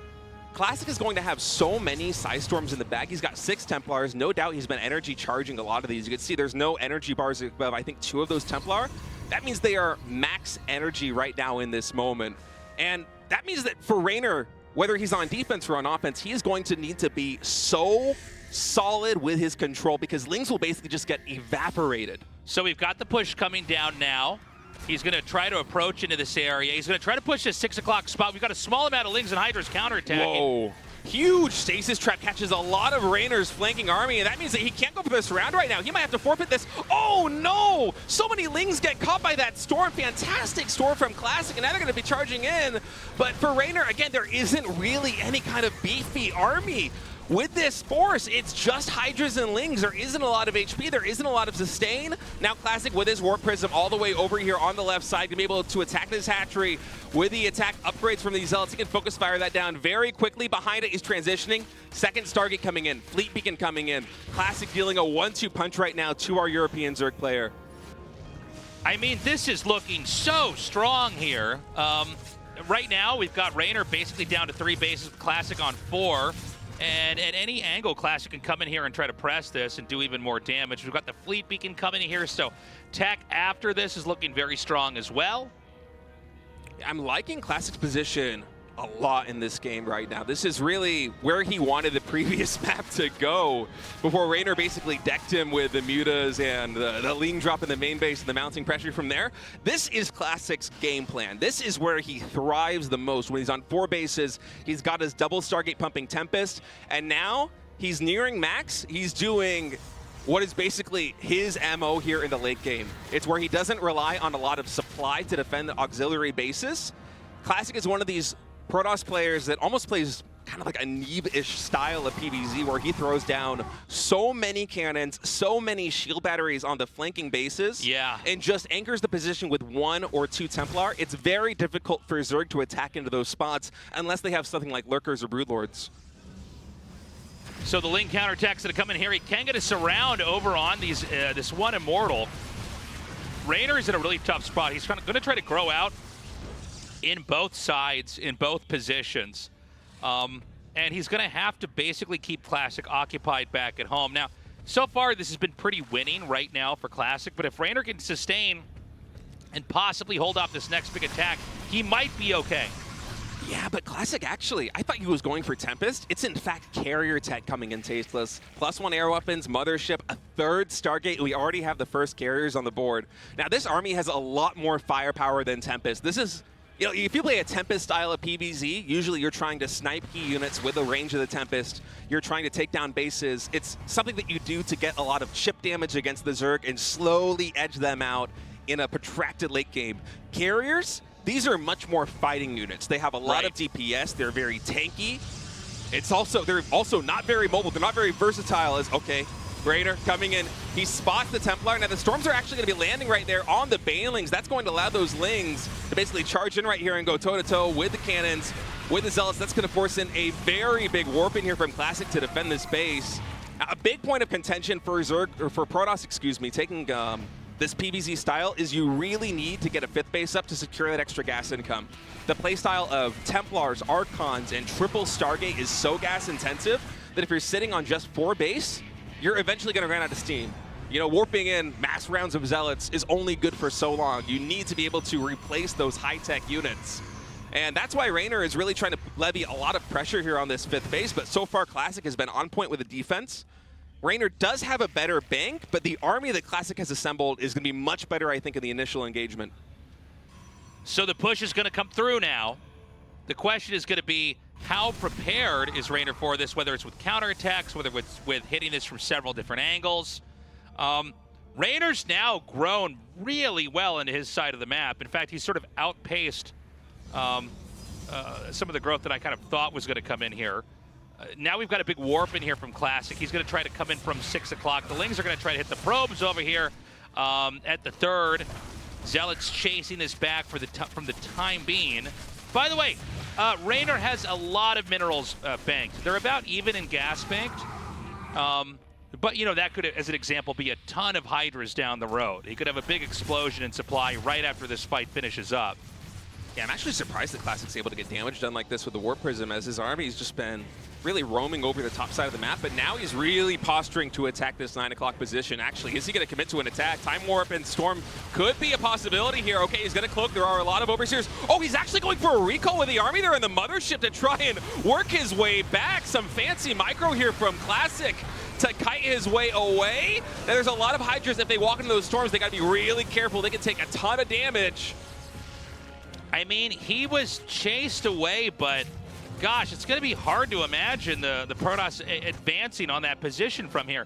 Classic is going to have so many Storms in the bag. He's got 6 Templars. No doubt he's been energy charging a lot of these. You can see there's no energy bars above, I think, 2 of those Templar. That means they are max energy right now in this moment. And that means that for Reynor, whether he's on defense or on offense, he is going to need to be so solid with his control, because Lings will basically just get evaporated. So we've got the push coming down now. He's going to try to approach into this area. He's going to try to push this 6 o'clock spot. We've got a small amount of Lings and Hydras counterattacking. Whoa. Huge Stasis Trap catches a lot of Reynor's flanking army, and that means that he can't go for this round right now. He might have to forfeit this. Oh no! So many Lings get caught by that storm. Fantastic storm from Classic, and now they're going to be charging in. But for Reynor, again, there isn't really any kind of beefy army. With this force, it's just Hydras and Lings. There isn't a lot of HP. There isn't a lot of sustain. Now Classic with his Warp Prism all the way over here on the left side, gonna be able to attack this hatchery with the attack upgrades from these Zealots. He can focus fire that down very quickly. Behind it is transitioning. Second Stargate coming in. Fleet Beacon coming in. Classic dealing a 1-2 punch right now to our European Zerg player. I mean, this is looking so strong here. Right now, we've got Reynor basically down to 3 bases with Classic on 4. And at any angle, Classic can come in here and try to press this and do even more damage. We've got the Fleet Beacon coming in here, so tech after this is looking very strong as well. I'm liking Classic's position a lot in this game right now. This is really where he wanted the previous map to go before Reynor basically decked him with the mutas and the Ling drop in the main base and the mounting pressure from there. This is Classic's game plan. This is where he thrives the most. When he's on 4 bases, he's got his double Stargate pumping Tempest, and now he's nearing max. He's doing what is basically his MO here in the late game. It's where he doesn't rely on a lot of supply to defend the auxiliary bases. Classic is one of these Protoss players that almost plays kind of like a Neeb-ish style of PvZ, where he throws down so many cannons, so many shield batteries on the flanking bases, and just anchors the position with 1 or 2 Templar. It's very difficult for Zerg to attack into those spots unless they have something like Lurkers or Broodlords. So the Ling counterattacks that come in here, he can get a surround over on these this one Immortal. Reynor is in a really tough spot. He's going to try to grow out in both sides, in both positions. And he's going to have to basically keep Classic occupied back at home. Now, so far, this has been pretty winning right now for Classic, but if Reynor can sustain and possibly hold off this next big attack, he might be okay. Yeah, but Classic actually, I thought he was going for Tempest. It's in fact Carrier Tech coming in Tasteless. +1 air weapons, Mothership, a 3rd Stargate. We already have the first carriers on the board. Now this army has a lot more firepower than Tempest. This is, you know, if you play a Tempest style of PvZ, usually you're trying to snipe key units with the range of the Tempest. You're trying to take down bases. It's something that you do to get a lot of chip damage against the Zerg and slowly edge them out in a protracted late game. Carriers, these are much more fighting units. They have a lot of DPS. They're very tanky. They're also not very mobile. They're not very versatile. As okay, Reynor coming in. He spots the Templar. Now the Storms are actually going to be landing right there on the Banelings. That's going to allow those Lings to basically charge in right here and go toe-to-toe with the cannons, with the Zealots. That's going to force in a very big warp in here from Classic to defend this base. Now, a big point of contention for Zerg, or for Protoss, excuse me, taking this PvZ style is you really need to get a 5th base up to secure that extra gas income. The playstyle of Templars, Archons, and triple Stargate is so gas intensive that if you're sitting on just 4 base, you're eventually going to run out of steam. You know, warping in mass rounds of Zealots is only good for so long. You need to be able to replace those high-tech units. And that's why Reynor is really trying to levy a lot of pressure here on this 5th base, but so far Classic has been on point with the defense. Reynor does have a better bank, but the army that Classic has assembled is going to be much better, I think, in the initial engagement. So the push is going to come through now. The question is going to be, how prepared is Reynor for this, whether it's with counterattacks, whether it's with hitting this from several different angles. Reynor's now grown really well into his side of the map. In fact, he's sort of outpaced some of the growth that I kind of thought was going to come in here. Now we've got a big warp in here from Classic. He's going to try to come in from 6 o'clock. The Lings are going to try to hit the probes over here at the 3rd. Zealots chasing this back for from the time being. By the way, Reynor has a lot of minerals banked. They're about even in gas banked. But, you know, that could, as an example, be a ton of Hydras down the road. He could have a big explosion in supply right after this fight finishes up. Yeah, I'm actually surprised that Classic's able to get damage done like this with the Warp Prism, as his army's just been really roaming over the top side of the map, but now he's really posturing to attack this 9 o'clock position. Actually, is he going to commit to an attack? Time Warp and Storm could be a possibility here. Okay, he's going to cloak. There are a lot of overseers. Oh, he's actually going for a recall with the army there in the Mothership to try and work his way back. Some fancy micro here from Classic to kite his way away. Now, there's a lot of Hydras. If they walk into those storms, they got to be really careful. They can take a ton of damage. I mean, he was chased away, but gosh, it's going to be hard to imagine the Protoss advancing on that position from here.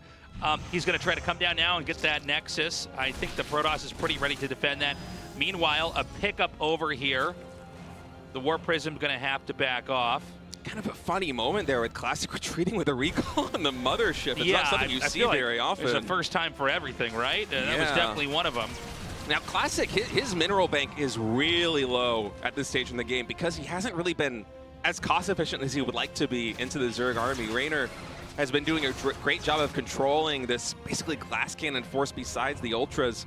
He's going to try to come down now and get that Nexus. I think the Protoss is pretty ready to defend that. Meanwhile, a pickup over here. The Warp Prism's going to have to back off. Kind of a funny moment there with Classic retreating with a recall on the Mothership. It's not something you see very often. It's the first time for everything, right? That was definitely one of them. Now, Classic, his mineral bank is really low at this stage in the game because he hasn't really been as cost-efficient as he would like to be into the Zerg army. Reynor has been doing a great job of controlling this basically glass cannon force besides the Ultras.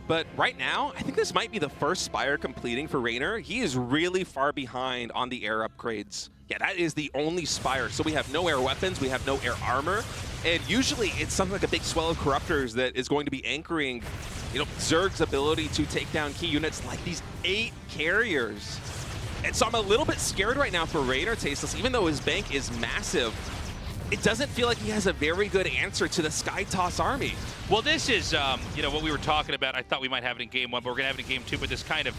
But right now, I think this might be the first Spire completing for Reynor. He is really far behind on the air upgrades. Yeah, that is the only Spire. So we have no air weapons, we have no air armor, and usually it's something like a big swell of Corruptors that is going to be anchoring, you know, Zerg's ability to take down key units like these 8 carriers. And so I'm a little bit scared right now for Reynor Tasteless, even though his bank is massive. It doesn't feel like he has a very good answer to the Skytoss army. Well, this is, you know, what we were talking about. I thought we might have it in game 1, but we're going to have it in game 2, but this kind of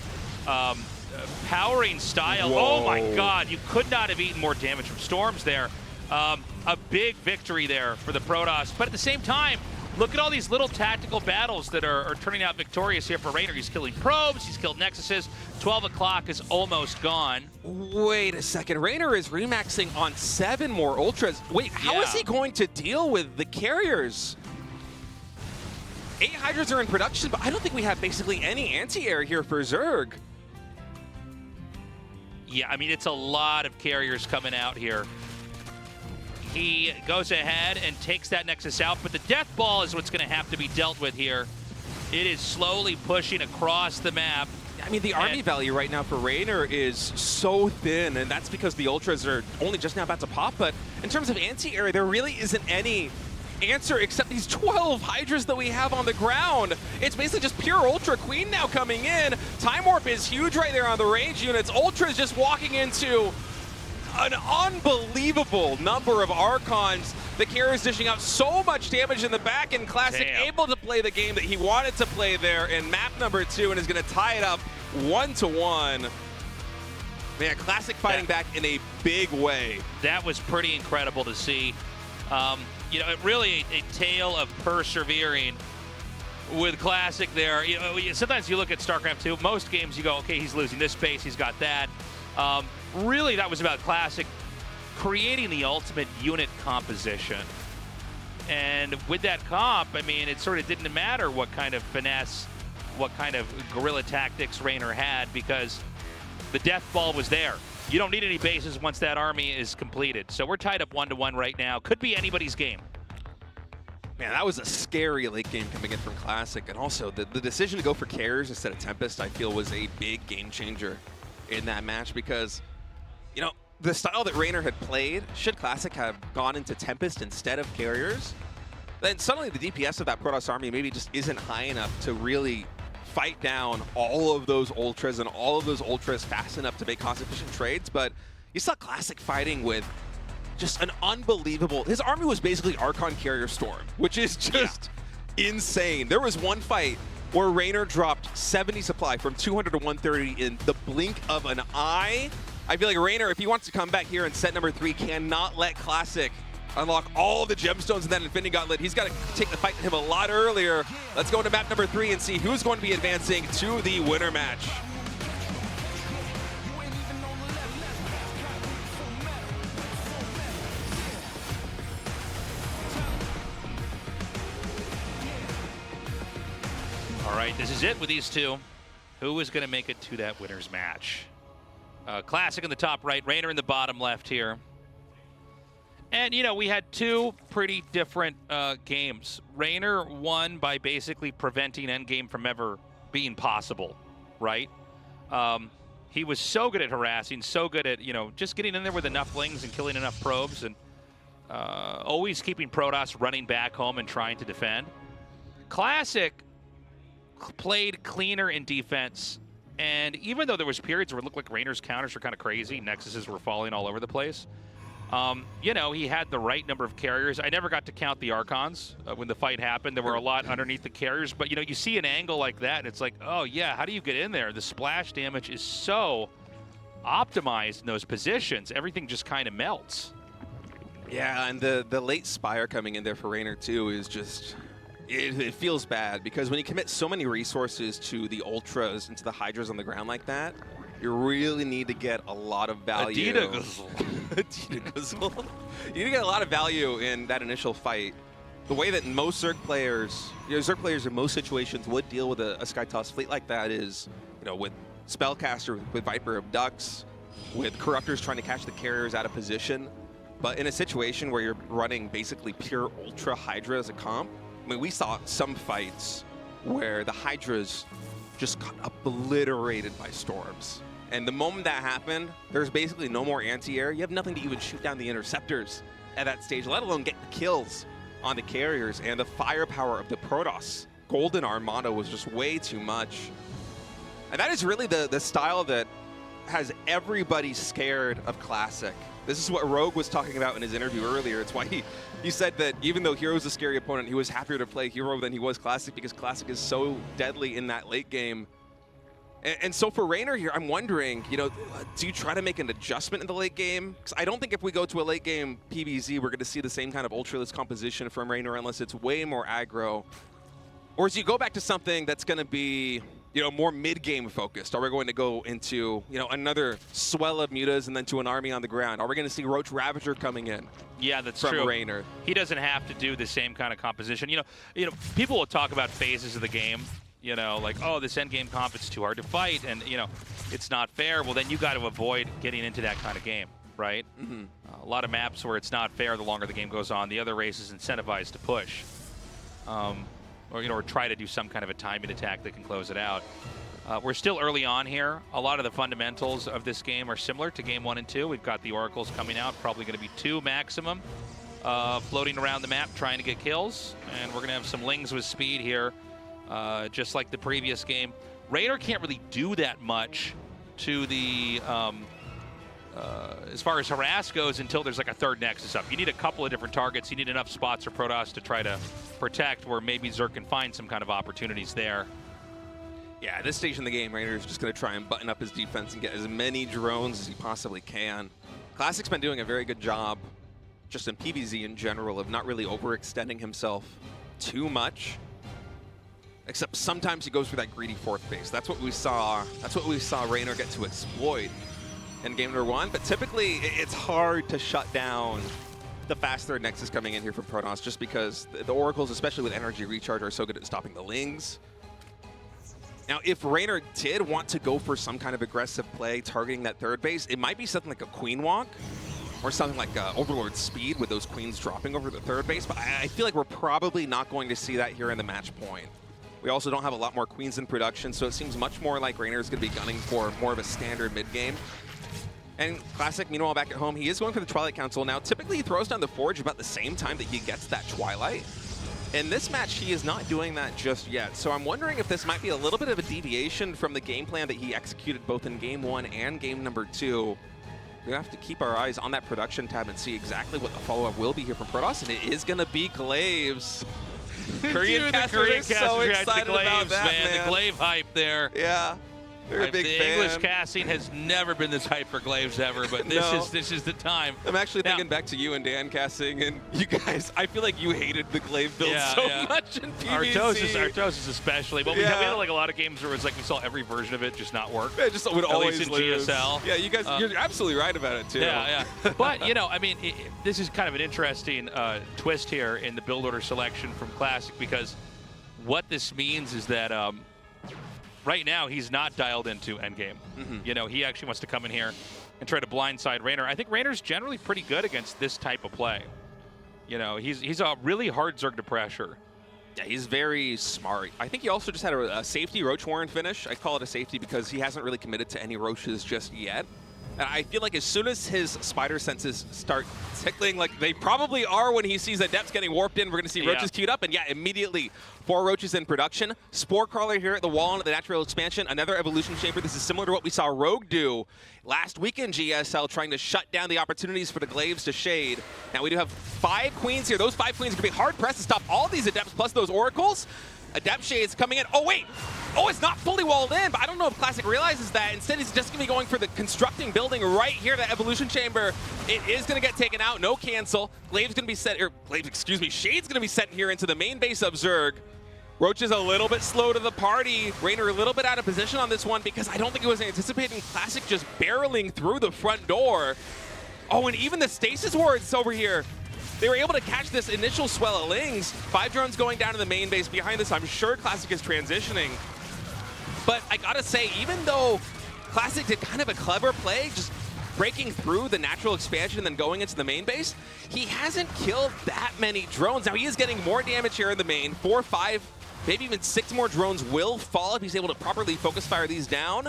powering style. Whoa. Oh my God, you could not have eaten more damage from Storms there. A big victory there for the Protoss, but at the same time, look at all these little tactical battles that are turning out victorious here for Reynor. He's killing probes, he's killed Nexuses. 12 o'clock is almost gone. Wait a second, Reynor is remaxing on 7 more Ultras. Wait, how is he going to deal with the carriers? 8 Hydras are in production, but I don't think we have basically any anti-air here for Zerg. Yeah, I mean, it's a lot of carriers coming out here. He goes ahead and takes that Nexus out, but the Death Ball is what's going to have to be dealt with here. It is slowly pushing across the map. I mean, the army value right now for Reynor is so thin, and that's because the Ultras are only just now about to pop, but in terms of anti-air, there really isn't any answer except these 12 Hydras that we have on the ground. It's basically just pure Ultra Queen now coming in. Time Warp is huge right there on the range units. Ultra is just walking into an unbelievable number of Archons. The carrier's dishing out so much damage in the back, and Classic able to play the game that he wanted to play there in map number 2 and is going to tie it up 1-1. Man, Classic fighting back in a big way. That was pretty incredible to see. You know, really a tale of persevering with Classic there. You know, sometimes you look at StarCraft 2, most games you go, okay, he's losing this space, he's got that. Really, that was about Classic creating the ultimate unit composition. And with that comp, I mean, it sort of didn't matter what kind of finesse, what kind of guerrilla tactics Reynor had, because the death ball was there. You don't need any bases once that army is completed. So we're tied up 1-1 right now. Could be anybody's game. Man, that was a scary late game coming in from Classic. And also, the decision to go for carriers instead of Tempest, I feel, was a big game changer in that match, because, you know, the style that Reynor had played, should Classic have gone into Tempest instead of carriers, then suddenly the DPS of that Protoss army maybe just isn't high enough to really fight down all of those Ultras and all of those Ultras fast enough to make cost-efficient trades. But you saw Classic fighting with just an unbelievable... His army was basically Archon Carrier Storm, which is just insane. There was one fight where Reynor dropped 70 supply from 200 to 130 in the blink of an eye. I feel like Reynor, if he wants to come back here in set number 3, cannot let Classic unlock all the gemstones in that Infinity Gauntlet. He's got to take the fight to him a lot earlier. Let's go into map number 3 and see who's going to be advancing to the winner match. All right, this is it with these two. Who is going to make it to that winner's match? Classic in the top right, Reynor in the bottom left here. And, you know, we had two pretty different games. Reynor won by basically preventing endgame from ever being possible, right? He was so good at harassing, so good at, you know, just getting in there with enough lings and killing enough probes, and always keeping Protoss running back home and trying to defend. Classic played cleaner in defense, and even though there was periods where it looked like Reynor's counters were kind of crazy, Nexuses were falling all over the place, you know, he had the right number of carriers. I never got to count the Archons when the fight happened. There were a lot underneath the carriers, but, you know, you see an angle like that, and it's like, oh, yeah, how do you get in there? The splash damage is so optimized in those positions. Everything just kind of melts. Yeah, and the late Spire coming in there for Reynor, too, is just... It feels bad, because when you commit so many resources to the Ultras and to the Hydras on the ground like that, you really need to get a lot of value. Adidas. You need to get a lot of value in that initial fight. The way that most Zerg players, Zerg players in most situations would deal with a Skytoss fleet like that is, you know, with Spellcaster, with Viper Abducts, with Corruptors trying to catch the carriers out of position. But in a situation where you're running basically pure Ultra Hydra as a comp, I mean, we saw some fights where the Hydras just got obliterated by storms. And the moment that happened, there's basically no more anti-air. You have nothing to even shoot down the interceptors at that stage, let alone get the kills on the carriers. And the firepower of the Protoss Golden Armada was just way too much. And that is really the style that has everybody scared of Classic. This is what Rogue was talking about in his interview earlier. It's why he said that even though Hero's a scary opponent, he was happier to play Hero than he was Classic, because Classic is so deadly in that late game. And so for Reynor here, I'm wondering, you know, do you try to make an adjustment in the late game? Because I don't think if we go to a late game PvZ, we're going to see the same kind of Ultraless composition from Reynor unless it's way more aggro. Or do you go back to something that's going to be, you know, more mid-game focused? Are we going to go into, you know, another swell of mutas and then to an army on the ground? Are we going to see Roach Ravager coming in? Yeah, that's from true. Reynor? He doesn't have to do the same kind of composition. You know, people will talk about phases of the game. You know, like, oh, this endgame comp, it's too hard to fight, and, you know, it's not fair. Well, then you got to avoid getting into that kind of game, right? Mm-hmm. A lot of maps where it's not fair the longer the game goes on. The other race is incentivized to push, or, you know, or try to do some kind of a timing attack that can close it out. We're still early on here. A lot of the fundamentals of this game are similar to game 1 and 2. We've got the Oracles coming out, probably going to be 2 maximum. floating around the map trying to get kills. And we're going to have some Lings with speed here, just like the previous game. Reynor can't really do that much to the, as far as harass goes, until there's like a third Nexus up. You need a couple of different targets. You need enough spots for Protoss to try to protect, where maybe Zerg can find some kind of opportunities there. Yeah, at this stage in the game, Reynor is just going to try and button up his defense and get as many drones as he possibly can. Classic's been doing a very good job, just in PvZ in general, of not really overextending himself too much. Except sometimes he goes for that greedy fourth base. That's what we saw. That's what we saw Reynor get to exploit in game number 1. But typically, it's hard to shut down the fast third Nexus coming in here from Protoss, just because the Oracles, especially with energy recharge, are so good at stopping the Lings. Now, if Reynor did want to go for some kind of aggressive play targeting that third base, it might be something like a Queen Walk or something like Overlord Speed with those Queens dropping over the third base. But I feel like we're probably not going to see that here in the match point. We also don't have a lot more Queens in production, so it seems much more like Reynor is going to be gunning for more of a standard mid-game. And Classic, meanwhile, back at home, he is going for the Twilight Council. Now, typically he throws down the Forge about the same time that he gets that Twilight. In this match, he is not doing that just yet. So I'm wondering if this might be a little bit of a deviation from the game plan that he executed both in game 1 and game number 2. We have to keep our eyes on that production tab and see exactly what the follow-up will be here from Protoss, and it is going to be Glaives. Korean casters are so excited about that, man. The Glaive hype there. Yeah. Very big the fan. English casting has never been this hype for Glaives ever, but this is the time. I'm actually thinking back to you and Dan casting, and you guys, I feel like you hated the Glaive build much in PvZ. Artosis especially, but we had like a lot of games where it's like we saw every version of it just not work. Yeah, just would always least in lose. GSL. Yeah, you guys, you're absolutely right about it too. Yeah, yeah. But, you know, I mean, this is kind of an interesting twist here in the build order selection from Classic, because what this means is that right now, he's not dialed into endgame. You know, he actually wants to come in here and try to blindside Reynor. I think Reynor's generally pretty good against this type of play. You know, he's a really hard Zerg to pressure. Yeah, he's very smart. I think he also just had a safety Roach Warren finish. I call it a safety because he hasn't really committed to any Roaches just yet. And I feel like as soon as his spider senses start tickling, like they probably are when he sees that Depth's getting warped in, we're going to see Roaches queued up. And yeah, immediately 4 Roaches in production. Spore Crawler here at the wall into the natural expansion. Another evolution chamber. This is similar to what we saw Rogue do last week in GSL, trying to shut down the opportunities for the Glaives to shade. Now we do have 5 Queens here. Those 5 Queens are going to be hard pressed to stop all these Adepts plus those Oracles. Adept Shades coming in. Oh, wait. Oh, it's not fully walled in, but I don't know if Classic realizes that. Instead, he's just going to be going for the constructing building right here, that evolution chamber. It is going to get taken out. No cancel. Glaive's going to be set, or Glaive, excuse me, Shade's going to be sent here into the main base of Zerg. Roach is a little bit slow to the party. Reynor a little bit out of position on this one because I don't think he was anticipating Classic just barreling through the front door. Oh, and even the stasis wards over here. They were able to catch this initial swell of Lings. 5 drones going down to the main base. Behind this, I'm sure Classic is transitioning. But I gotta say, even though Classic did kind of a clever play, just breaking through the natural expansion and then going into the main base, he hasn't killed that many drones. Now, he is getting more damage here in the main. 4, 5, maybe even 6 more drones will fall if he's able to properly focus fire these down.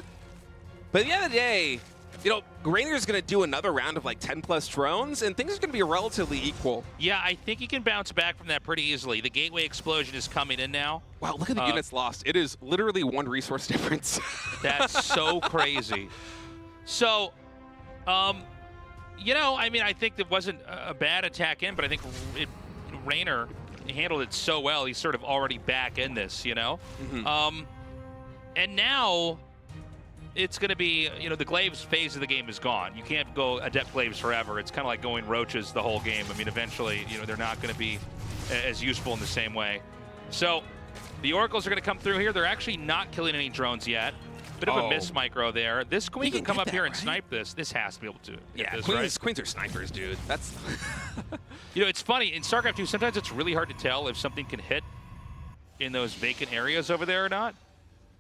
But at the end of the day, you know, Reynor's going to do another round of like 10+ drones, and things are going to be relatively equal. Yeah, I think he can bounce back from that pretty easily. The Gateway Explosion is coming in now. Wow, look at the units lost. It is literally 1 resource difference. That's so crazy. So, you know, I mean, I think it wasn't a bad attack in, but I think Reynor handled it so well. He's sort of already back in this, you know? And now it's going to be, you know, the Glaives phase of the game is gone. You can't go Adept Glaives forever. It's kind of like going Roaches the whole game. I mean, eventually, you know, they're not going to be as useful in the same way. So the Oracles are going to come through here. They're actually not killing any drones yet. Bit of a miss micro there. This Queen can come up here and snipe this. This has to be able to yeah, this, Queens are snipers, dude. That's you know, it's funny in StarCraft 2. Sometimes it's really hard to tell if something can hit in those vacant areas over there or not.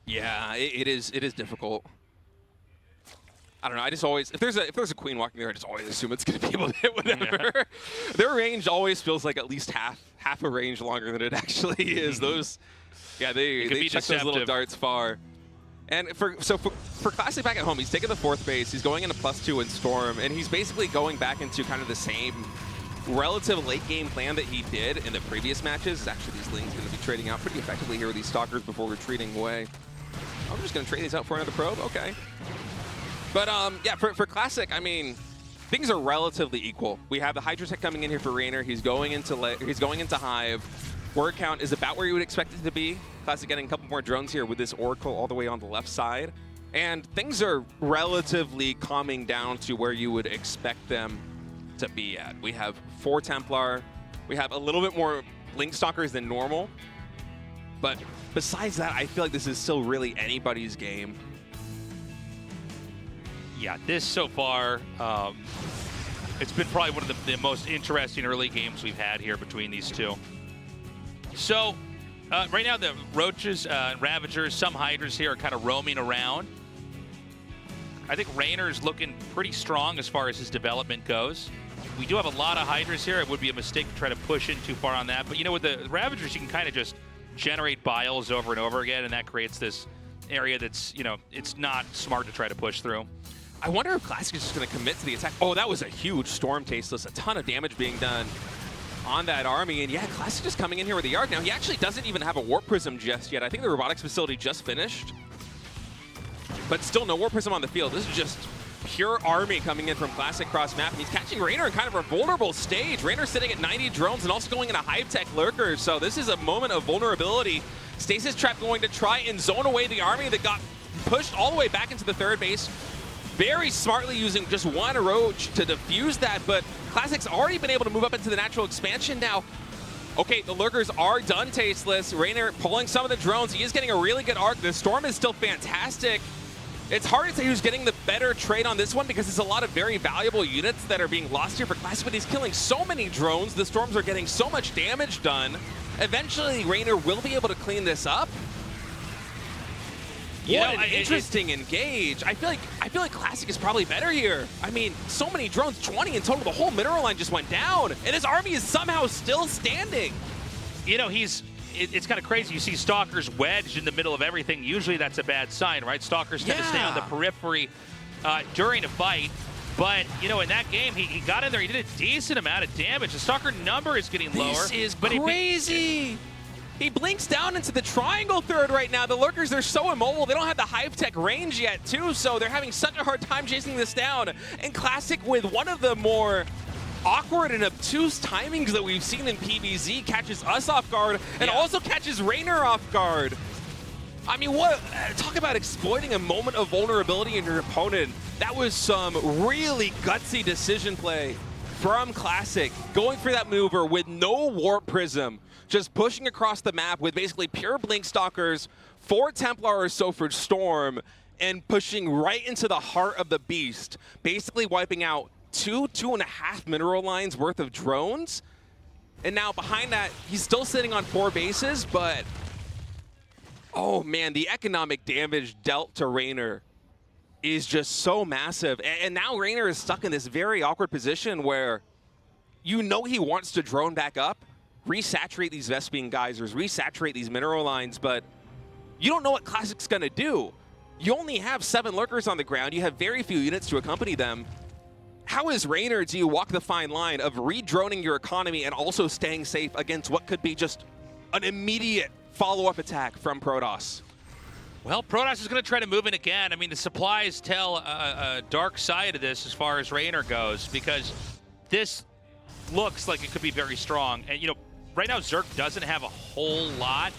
Yeah, it is difficult. I don't know. I just always, if there's a Queen walking there, I just always assume it's going to be able to hit whatever. Yeah. Their range always feels like at least half a range longer than it actually is. Those, yeah, they chuck those little darts far. And for Classic back at home, he's taking the 4th base. He's going into +2 in Storm, and he's basically going back into kind of the same relative late game plan that he did in the previous matches is actually these Lings going to be trading out pretty effectively here with these Stalkers before retreating away. I'm just going to trade these out for another probe. Okay. But yeah, for Classic, I mean, things are relatively equal. We have the Hydra Tech coming in here for Reynor. He's going into Hive. Word count is about where you would expect it to be. Classic getting a couple more drones here with this Oracle all the way on the left side. And things are relatively calming down to where you would expect them to be at. We have 4 Templar. We have a little bit more Link Stalkers than normal. But besides that, I feel like this is still really anybody's game. Yeah, this so far, it's been probably one of the most interesting early games we've had here between these two. So, right now the Roaches and Ravagers, some Hydras here are kind of roaming around. I think Reynor's looking pretty strong as far as his development goes. We do have a lot of Hydras here. It would be a mistake to try to push in too far on that. But, you know, with the Ravagers, you can kind of just generate biles over and over again, and that creates this area that's, you know, it's not smart to try to push through. I wonder if Classic is just going to commit to the attack. Oh, that was a huge Storm Tasteless. A ton of damage being done on that army. And yeah, Classic just coming in here with the Arc. Now, he actually doesn't even have a Warp Prism just yet. I think the robotics facility just finished. But still no Warp Prism on the field. This is just pure army coming in from Classic cross map. And he's catching Reynor in kind of a vulnerable stage. Reynor sitting at 90 drones and also going into Hive Tech Lurkers. So this is a moment of vulnerability. Stasis Trap going to try and zone away the army that got pushed all the way back into the third base. Very smartly using just one Roach to defuse that, but Classic's already been able to move up into the natural expansion now. Okay, the Lurkers are done tasteless. Reynor pulling some of the drones. He is getting a really good arc. The Storm is still fantastic. It's hard to say who's getting the better trade on this one because it's a lot of very valuable units that are being lost here for Classic, but he's killing so many drones. The Storms are getting so much damage done. Eventually, Reynor will be able to clean this up. What an interesting engage. I feel like Classic is probably better here. I mean, so many drones, 20 in total. The whole mineral line just went down, and his army is somehow still standing. You know, it's kind of crazy. You see Stalkers wedged in the middle of everything. Usually that's a bad sign, right? Stalkers tend to stay on the periphery during a fight. But, you know, in that game, he got in there. He did a decent amount of damage. The Stalker number is getting lower. This is crazy. He blinks down into the triangle third right now. The Lurkers, they're so immobile. They don't have the Hive Tech range yet, too, so they're having such a hard time chasing this down. And Classic, with one of the more awkward and obtuse timings that we've seen in PvZ, catches us off guard and also catches Reynor off guard. I mean, what? Talk about exploiting a moment of vulnerability in your opponent. That was some really gutsy decision play from Classic, going for that maneuver with no Warp Prism. Just pushing across the map with basically pure Blink Stalkers, 4 Templar or so for Storm, and pushing right into the heart of the beast, basically wiping out 2.5 mineral lines worth of drones. And now behind that, he's still sitting on 4 bases, but oh man, the economic damage dealt to Reynor is just so massive. And now Reynor is stuck in this very awkward position where you know he wants to drone back up, resaturate these Vespene geysers, resaturate these mineral lines, but you don't know what Classic's gonna do. You only have 7 Lurkers on the ground. You have very few units to accompany them. How is Reynor do you walk the fine line of re-droning your economy and also staying safe against what could be just an immediate follow-up attack from Protoss? Well, Protoss is going to try to move in again. I mean, the supplies tell a dark side of this as far as Reynor goes, because this looks like it could be very strong. And, you know, right now Zerg doesn't have a whole lot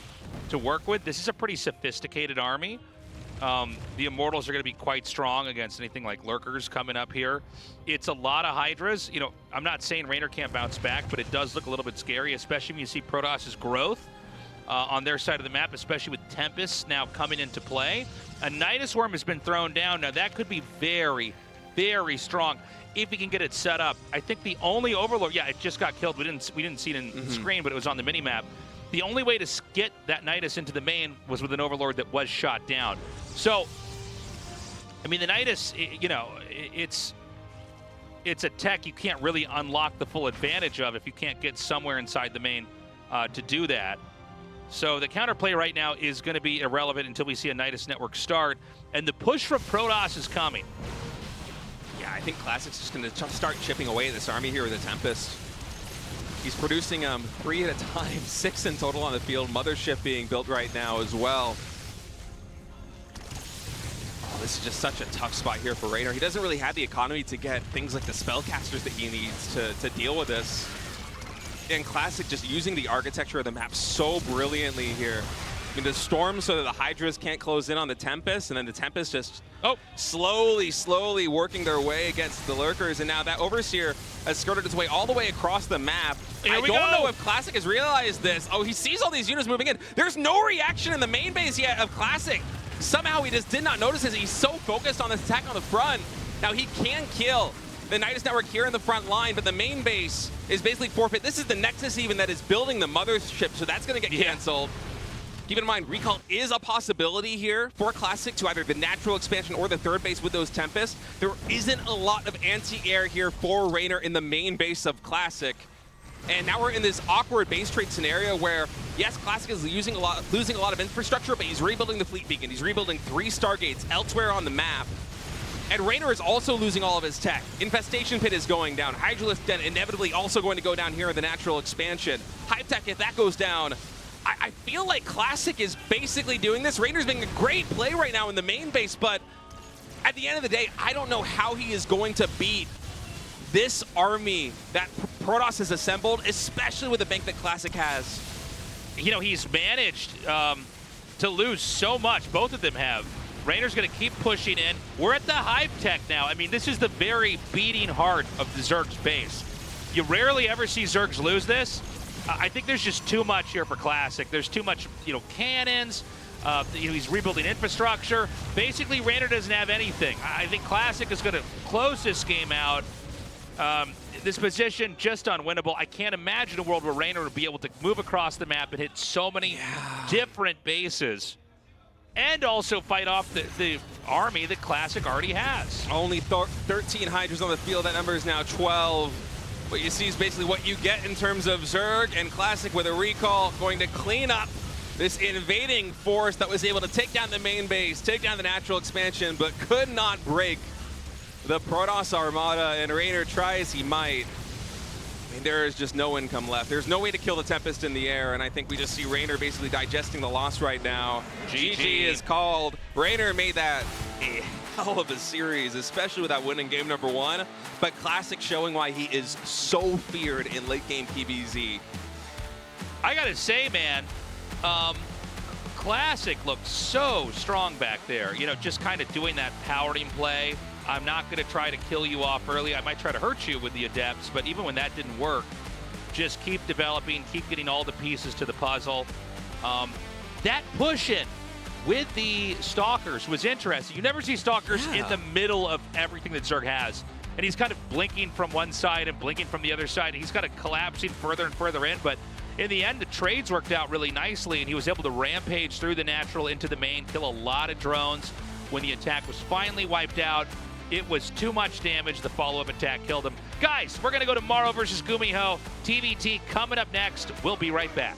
to work with. This is a pretty sophisticated army. The Immortals are going to be quite strong against anything like Lurkers coming up here. It's a lot of Hydras. You know, I'm not saying Reynor can't bounce back, but it does look a little bit scary, especially when you see Protoss's growth on their side of the map, especially with Tempest now coming into play. A Nidus Worm has been thrown down. Now, that could be very, very strong if we can get it set up. I think the only Overlord, yeah, it just got killed. We didn't see it in the screen, but it was on the mini-map. The only way to get that Nidus into the main was with an Overlord that was shot down. So, I mean, the Nidus, you know, it's a tech you can't really unlock the full advantage of if you can't get somewhere inside the main to do that. So the counterplay right now is going to be irrelevant until we see a Nidus network start, and the push from Protoss is coming. Yeah, I think Classic's just going to start chipping away at this army here with the Tempest. He's producing 3 at a time, 6 in total on the field. Mothership being built right now as well. Oh, this is just such a tough spot here for Reynor. He doesn't really have the economy to get things like the spellcasters that he needs to deal with this. And Classic just using the architecture of the map so brilliantly here. I mean, the Storm so that the Hydras can't close in on the Tempest, and then the Tempest just slowly working their way against the Lurkers, and now that Overseer has skirted its way all the way across the map. I don't know if Classic has realized this. Oh, he sees all these units moving in. There's no reaction in the main base yet of Classic. Somehow he just did not notice this. He's so focused on this attack on the front. Now he can kill the Nidus Network here in the front line, but the main base is basically forfeit. This is the Nexus even that is building the mothership, so that's going to get canceled. Keep in mind, recall is a possibility here for Classic to either the natural expansion or the third base with those Tempests. There isn't a lot of anti-air here for Reynor in the main base of Classic. And now we're in this awkward base trade scenario where, yes, Classic is losing a lot of infrastructure, but he's rebuilding the fleet beacon. He's rebuilding 3 Stargates elsewhere on the map. And Reynor is also losing all of his tech. Infestation Pit is going down. Hydralisk Den inevitably also going to go down here in the natural expansion. Hive Tech, if that goes down, I feel like Classic is basically doing this. Reynor's being a great play right now in the main base, but at the end of the day, I don't know how he is going to beat this army that Protoss has assembled, especially with the bank that Classic has. You know, he's managed to lose so much. Both of them have. Reynor's going to keep pushing in. We're at the Hive Tech now. I mean, this is the very beating heart of the Zerg's base. You rarely ever see Zergs lose this. I think there's just too much here for Classic. There's too much, cannons. He's rebuilding infrastructure. Basically, Reynor doesn't have anything. I think Classic is going to close this game out. This position just unwinnable. I can't imagine a world where Reynor would be able to move across the map and hit so many different bases, and also fight off the army that Classic already has. Only 13 Hydras on the field. That number is now 12. What you see is basically what you get in terms of Zerg, and Classic with a recall going to clean up this invading force that was able to take down the main base, take down the natural expansion, but could not break the Protoss Armada, and Reynor try as he might. I mean, there is just no income left. There's no way to kill the Tempest in the air, and I think we just see Reynor basically digesting the loss right now. GG is called. Reynor made that a hell of a series, especially with that win in game number 1, but Classic showing why he is so feared in late game PBZ. I gotta say, man, Classic looked so strong back there. Just kind of doing that powering play. I'm not going to try to kill you off early. I might try to hurt you with the Adepts, but even when that didn't work, just keep developing, keep getting all the pieces to the puzzle. That push-in with the Stalkers was interesting. You never see Stalkers in the middle of everything that Zerg has. And he's kind of blinking from one side and blinking from the other side. He's kind of collapsing further and further in, but in the end, the trades worked out really nicely, and he was able to rampage through the natural into the main, kill a lot of drones. When the attack was finally wiped out, it was too much damage. The follow-up attack killed him. Guys, we're going to go to Maru versus GuMiho. TVT coming up next. We'll be right back.